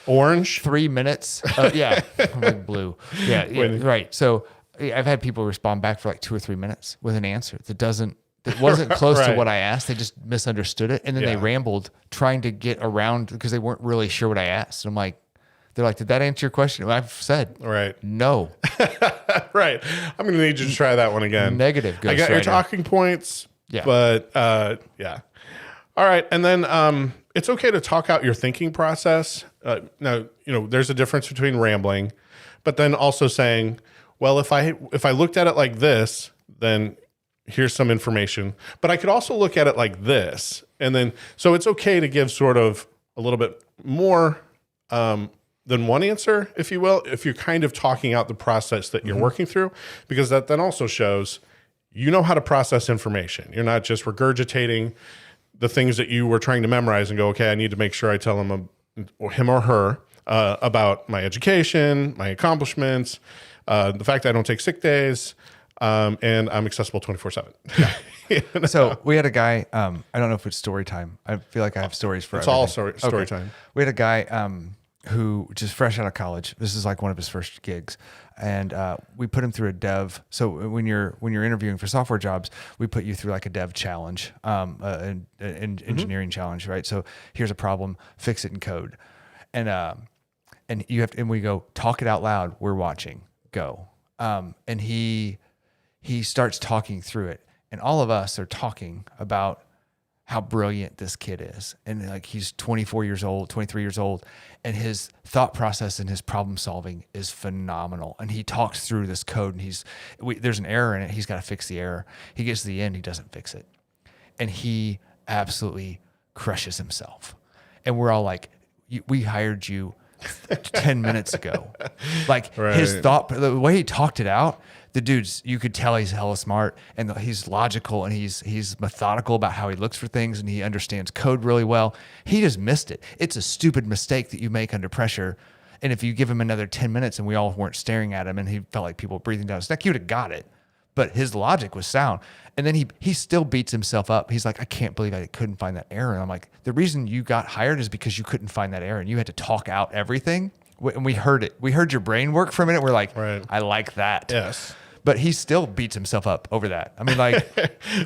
orange 3 minutes. Yeah. Like blue. Yeah. Right. So I've had people respond back for like 2 or 3 minutes with an answer that wasn't close to what I asked. They just misunderstood it. And then they rambled trying to get around because they weren't really sure what I asked. And they're like, did that answer your question? Well, I've said, no. Right. I'm going to need you to try that one again. Negative. I got your talking points. Yeah. But yeah. All right. And then it's okay to talk out your thinking process. Now, there's a difference between rambling, but then also saying, well, if I looked at it like this, then here's some information, but I could also look at it like this. And then, so it's okay to give sort of a little bit more than one answer, if you will, if you're kind of talking out the process that you're working through, because that then also shows how to process information. You're not just regurgitating the things that you were trying to memorize and go, okay, I need to make sure I tell him or her about my education, my accomplishments, the fact that I don't take sick days, and I'm accessible 24/7. So we had a guy, I don't know if it's story time. I feel like I have stories for It's all story time. We had a guy who just fresh out of college. This is like one of his first gigs, and we put him through a dev. So when you're interviewing for software jobs, we put you through like a dev challenge, an engineering challenge, right? So here's a problem, fix it in code, and you have to, and we go talk it out loud. We're watching, go, and he starts talking through it, and all of us are talking about how brilliant this kid is. And like, he's 24 years old, 23 years old, and his thought process and his problem solving is phenomenal. And he talks through this code, and there's an error in it. He's got to fix the error. He gets to the end, he doesn't fix it. And he absolutely crushes himself. And we're all like, we hired you 10 minutes ago. Like his thought, the way he talked it out, the dude's, you could tell he's hella smart, and he's logical, and he's methodical about how he looks for things, and he understands code really well. He just missed it. It's a stupid mistake that you make under pressure. And if you give him another 10 minutes and we all weren't staring at him and he felt like people were breathing down his neck, he would have got it. But his logic was sound. And then he still beats himself up. He's like, I can't believe I couldn't find that error. And I'm like, the reason you got hired is because you couldn't find that error, and you had to talk out everything. And we heard it. We heard your brain work for a minute. We're like, I like that. Yes. But he still beats himself up over that. I mean, like,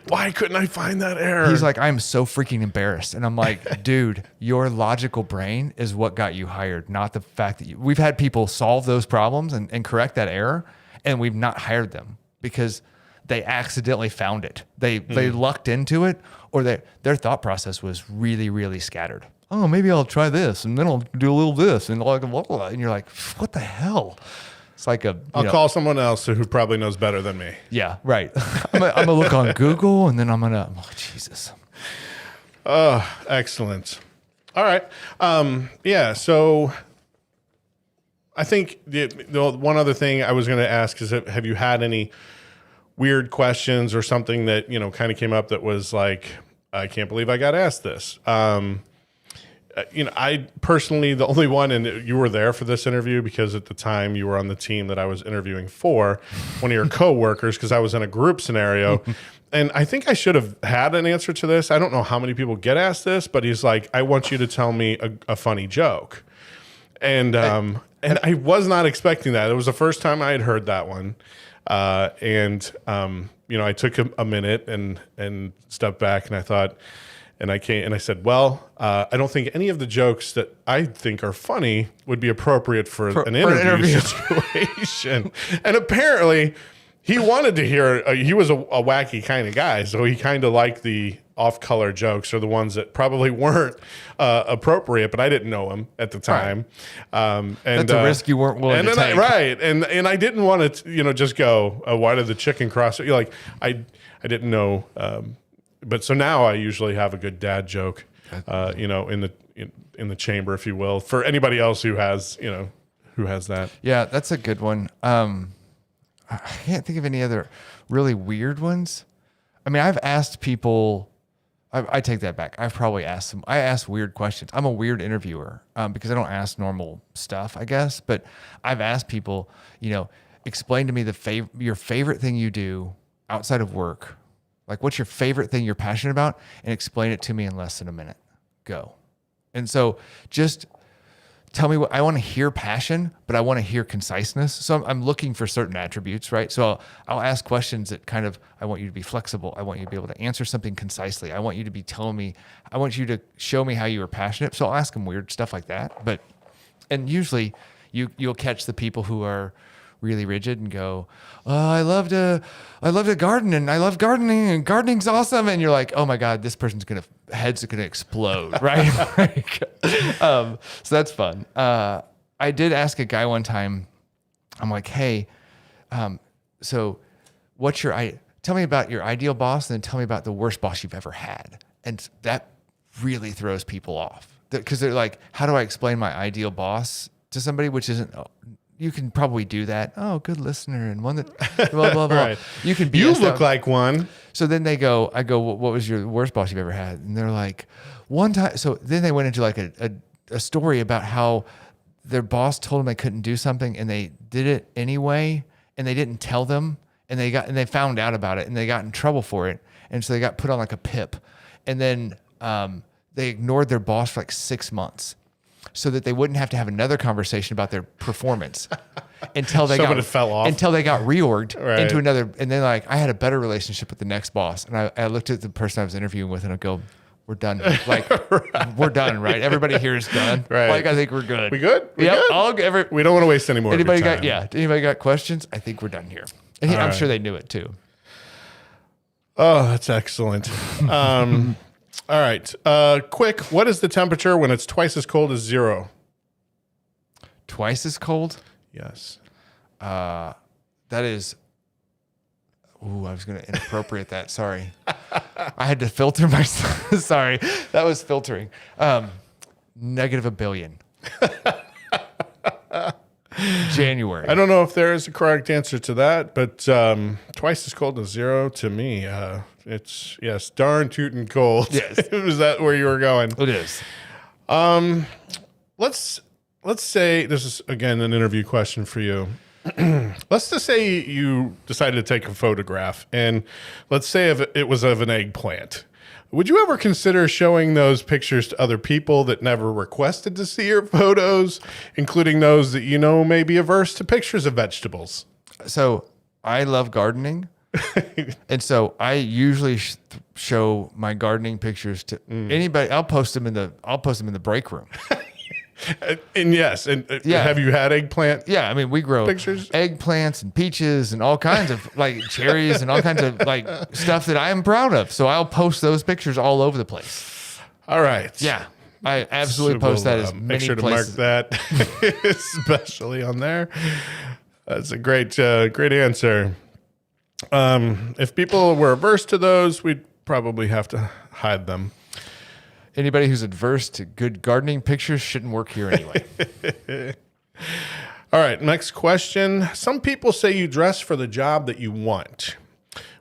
why couldn't I find that error? He's like, I'm so freaking embarrassed. And I'm like, dude, your logical brain is what got you hired, not the fact that we've had people solve those problems and correct that error, and we've not hired them because they accidentally found it. They lucked into it, or their thought process was really, really scattered. Oh, maybe I'll try this, and then I'll do a little this, and like, and you're like, what the hell? It's like I'll call someone else who probably knows better than me. Yeah, right. I'm gonna look on Google, and then oh, Jesus. Oh, excellent. All right. Yeah. So I think the one other thing I was going to ask is, have you had any weird questions or something that, kind of came up that was like, I can't believe I got asked this. I personally, the only one, and you were there for this interview because at the time you were on the team that I was interviewing for, one of your coworkers, because I was in a group scenario. And I think I should have had an answer to this. I don't know how many people get asked this, but he's like, I want you to tell me a funny joke. And I was not expecting that. It was the first time I had heard that one. I took a minute and stepped back, and I thought, and I said, well, I don't think any of the jokes that I think are funny would be appropriate for an interview situation. And apparently he wanted to hear, he was a wacky kind of guy. So he kind of liked the off-color jokes, or the ones that probably weren't appropriate, but I didn't know him at the time. Right. That's a risk you weren't willing to take. Right. And I didn't want to, just go, why did the chicken cross? I didn't know. But so now I usually have a good dad joke, in the chamber, if you will, for anybody else who has that. Yeah, that's a good one. I can't think of any other really weird ones. I mean, I've asked people. I take that back. I've probably asked them. I ask weird questions. I'm a weird interviewer because I don't ask normal stuff, I guess. But I've asked people, explain to me your favorite thing you do outside of work. Like, what's your favorite thing you're passionate about? And explain it to me in less than a minute. Go. And so just tell me what I want to hear passion, but I want to hear conciseness. So I'm looking for certain attributes, right? So I'll ask questions that kind of, I want you to be flexible. I want you to be able to answer something concisely. I want you to be telling me, I want you to show me how you are passionate. So I'll ask them weird stuff like that. And usually you'll catch the people who are really rigid and go, I love to garden, and I love gardening, and gardening's awesome. And you're like, oh my God, this person's head's gonna explode, right? So that's fun. I did ask a guy one time, I'm like, hey, so tell me about your ideal boss, and then tell me about the worst boss you've ever had. And that really throws people off, because they're like, how do I explain my ideal boss to somebody, which isn't, you can probably do that. Oh, good listener, and one that blah blah blah. Right. You can be. You look like one. So then I go, what was your worst boss you've ever had? And they're like, one time. So then they went into like a story about how their boss told them they couldn't do something, and they did it anyway, and they didn't tell them, and they found out about it, and they got in trouble for it, and so they got put on like a PIP, and then they ignored their boss for like 6 months. so that they wouldn't have to have another conversation about their performance until they Someone fell off. until they got reorged Right. into another. And then like I had a better relationship with the next boss, and I looked at the person I was interviewing with, and I go, "We're done. Like we're done, right? Everybody here is done. Right. Like I think we're good. We good? We Yep. good? We don't want to waste any more. Anybody of your got time. Anybody got questions? I think we're done here. And I'm sure they knew it too. Oh, that's excellent. All right. Quick. What is the temperature when it's twice as cold as 0? Twice as cold. Yes. That is. Ooh, I was going to inappropriate that. Sorry. I had to filter my. Sorry. That was filtering. Negative a billion. January. I don't know if there is a correct answer to that, but twice as cold as 0 to me, it's yes, darn tootin' cold. Yes. Is that where you were going? It is. Let's say this is again an interview question for you. Let's just say you decided to take a photograph, and let's say if it was of an eggplant. Would you ever consider showing those pictures to other people that never requested to see your photos, including those that you know may be averse to pictures of vegetables? So I love gardening. And so I usually show my gardening pictures to anybody. I'll post them in the break room. And yes, and Yeah. have you had eggplant? Yeah, I mean we grow Pictures? eggplants and peaches and all kinds of like cherries and all kinds of like stuff that I am proud of. So I'll post those pictures all over the place. All right. Yeah, I absolutely So post that we'll, as many make sure places. to mark that, especially on there. That's a great answer. If people were averse to those, we'd probably have to hide them. Anybody who's adverse to good gardening pictures shouldn't work here anyway. All right, next question. Some people say you dress for the job that you want.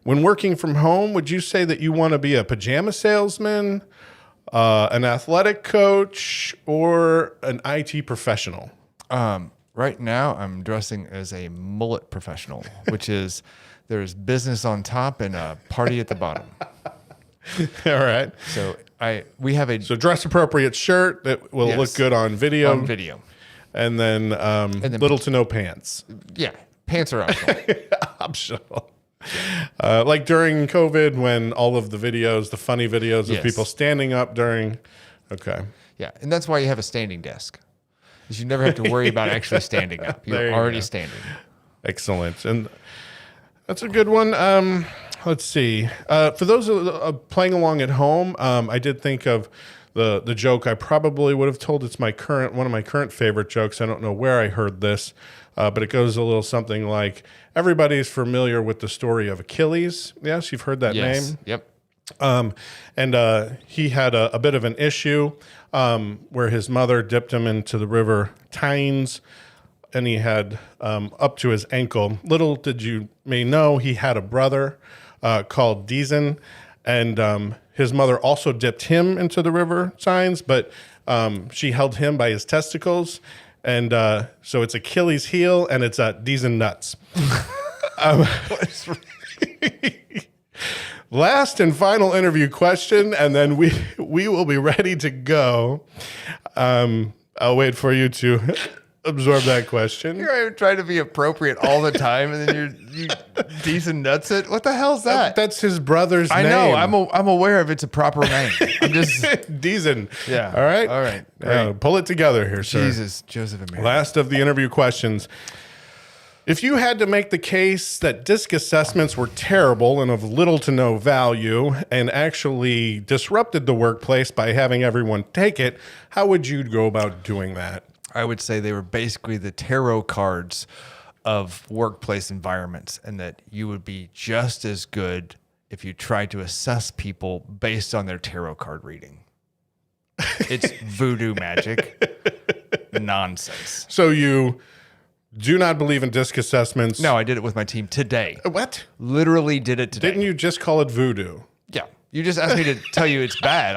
When working from home, would you say that you want to be a pajama salesman, an athletic coach, or an IT professional? Right now, I'm dressing as a mullet professional, which is there's business on top and a party at the bottom. All right. So we have a So dress appropriate shirt that will Yes. look good on video. on video. And then, then- little to no pants. Yeah, pants are optional. Optional. Like during COVID when all of the videos, the funny videos of Yes. people standing up during. Okay. Yeah, and that's why you have a standing desk, because you never have to worry about actually standing up. There You're you already go. standing. Excellent. And that's a good one. Let's see. For those playing along at home, I did think of the joke I probably would have told. It's one of my current favorite jokes. I don't know where I heard this, but it goes a little something like, everybody's familiar with the story of Achilles. Yes, you've heard that Yes. name. Yep. And he had a bit of an issue where his mother dipped him into the river Tynes, and he had up to his ankle. Little did you may know he had a brother called Deason, and his mother also dipped him into the river Tynes, but she held him by his testicles, and so it's Achilles' heel, and it's Deason nuts. Last and final interview question, and then we will be ready to go. I'll wait for you to absorb that question. You're trying to be appropriate all the time, and then you decent nuts it. What the hell's that? That's his brother's I name. know. I'm aware of it's a proper name. I'm just Deason. Yeah. All right. All right. Pull it together here, sir. Jesus, Joseph and Mary. Last of the interview questions. If you had to make the case that disc assessments were terrible and of little to no value and actually disrupted the workplace by having everyone take it, how would you go about doing that? I would say they were basically the tarot cards of workplace environments, and that you would be just as good if you tried to assess people based on their tarot card reading. It's voodoo magic nonsense. So you do not believe in disc assessments? No, I did it with my team today. What? Literally did it today. Didn't you just call it voodoo? Yeah. You just asked me to tell you it's bad.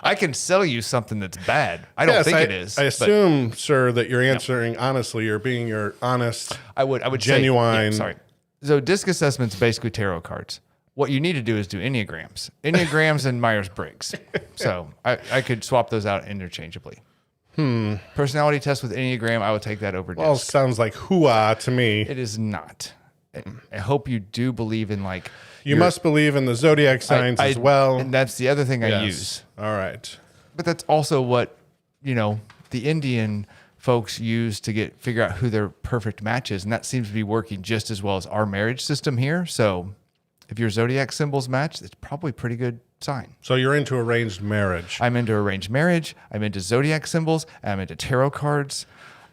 I can sell you something that's bad. I don't think it is. I but assume, sir, that you're answering honestly. You're being your honest. I would genuine- Say, sorry. So disc assessment's basically tarot cards. What you need to do is do Enneagrams and Myers-Briggs. So I could swap those out interchangeably. Personality test with Enneagram, I would take that over Well, disc. sounds like hooah to me. It is not. I hope you do believe in like You must believe in the zodiac signs as well. and that's the other thing I Yes. use. All right. But that's also what the Indian folks use to figure out who their perfect match is, and that seems to be working just as well as our marriage system here. So, if your zodiac symbols match, it's probably a pretty good sign. So you're into arranged marriage. I'm into arranged marriage. I'm into zodiac symbols. I'm into tarot cards.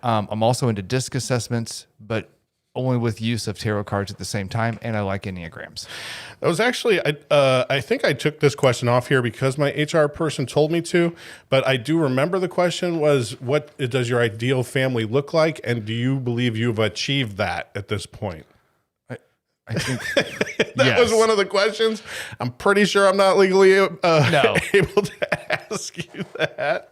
I'm also into disc assessments, but only with use of tarot cards at the same time. And I like Enneagrams. That was actually, I think I took this question off here because my HR person told me to, but I do remember the question was, what does your ideal family look like? And do you believe you've achieved that at this point? I think That was one of the questions. I'm pretty sure I'm not legally able to ask you that.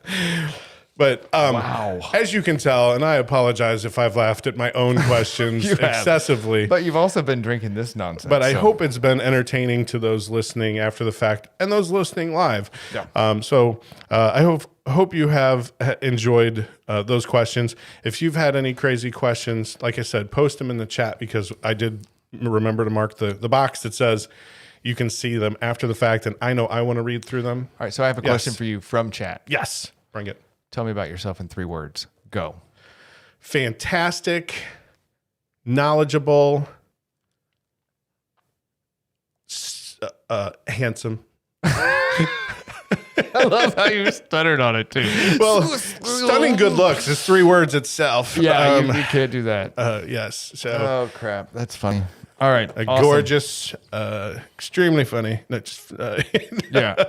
But Wow. as you can tell, and I apologize if I've laughed at my own questions You have. excessively. But you've also been drinking this nonsense. But I so- hope it's been entertaining to those listening after the fact and those listening live. Yeah. So I hope you have enjoyed those questions. If you've had any crazy questions, like I said, post them in the chat because I did remember to mark the box that says you can see them after the fact. And I know I want to read through them. All right. So I have a question for you from chat. Yes, bring it. Tell me about yourself in 3 words. Go. Fantastic, knowledgeable, handsome. I love how you stuttered on it too. Well, stunning good looks is 3 words itself. Yeah, you can't do that. Yes. So Oh crap, that's funny. All right, awesome. gorgeous, extremely funny. No, just, Yeah,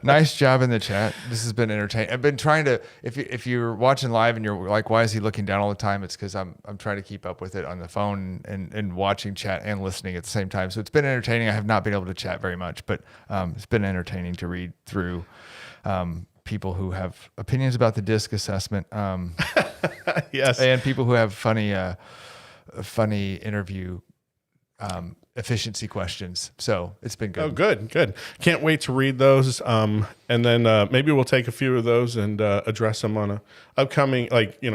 nice job in the chat. This has been entertaining. I've been trying to. If you're watching live and you're like, why is he looking down all the time? It's because I'm trying to keep up with it on the phone and watching chat and listening at the same time. So it's been entertaining. I have not been able to chat very much, but it's been entertaining to read through. People who have opinions about the disc assessment, yes. and people who have funny interview efficiency questions. So it's been good. Oh, good. Can't wait to read those. And then maybe we'll take a few of those and address them on a upcoming,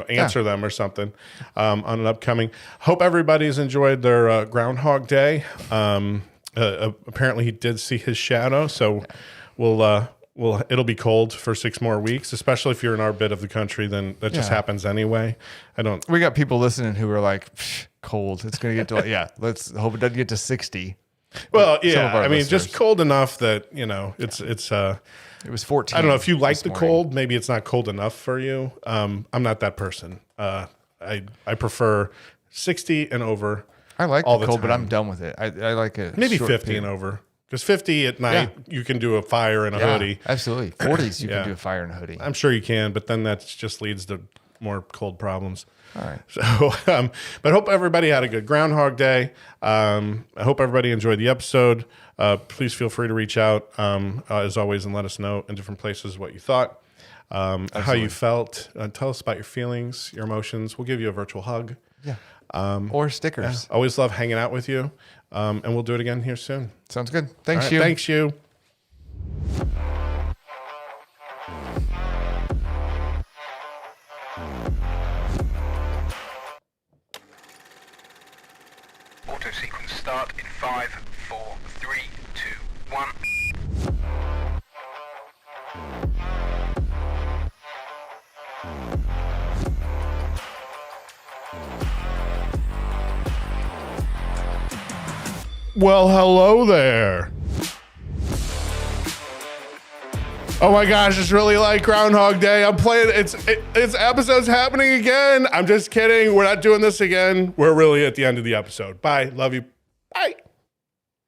answer them or something on an upcoming. Hope everybody's enjoyed their Groundhog Day. Apparently he did see his shadow, so it'll be cold for 6 more weeks, especially if you're in our bit of the country. Then that just happens anyway. We got people listening who are like, cold. It's going to get to let's hope it doesn't get to 60. Well, Some yeah. of our I mean, listeners. just cold enough that it's. It was 14. I don't know if you like this the morning. cold. Maybe it's not cold enough for you. I'm not that person. I prefer 60 and over. I like all the the cold, but time. I'm done with it. I like it. Maybe 50 and over. Because 50 at night, you can do a fire in a hoodie. Absolutely. 40s, you Yeah. can do a fire in a hoodie. I'm sure you can, but then that just leads to more cold problems. All right. So, but hope everybody had a good Groundhog Day. I hope everybody enjoyed the episode. Please feel free to reach out, as always, and let us know in different places what you thought, how you felt. Tell us about your feelings, your emotions. We'll give you a virtual hug. Yeah. Or stickers. Always love hanging out with you. And we'll do it again here soon. Sounds good. Thanks, All right, you. Thanks, you. Auto sequence start in 5, 4, 3, 2, 1. Well, hello there. Oh my gosh, it's really like Groundhog Day. I'm playing. It's episode's happening again. I'm just kidding. We're not doing this again. We're really at the end of the episode. Bye. Love you. Bye.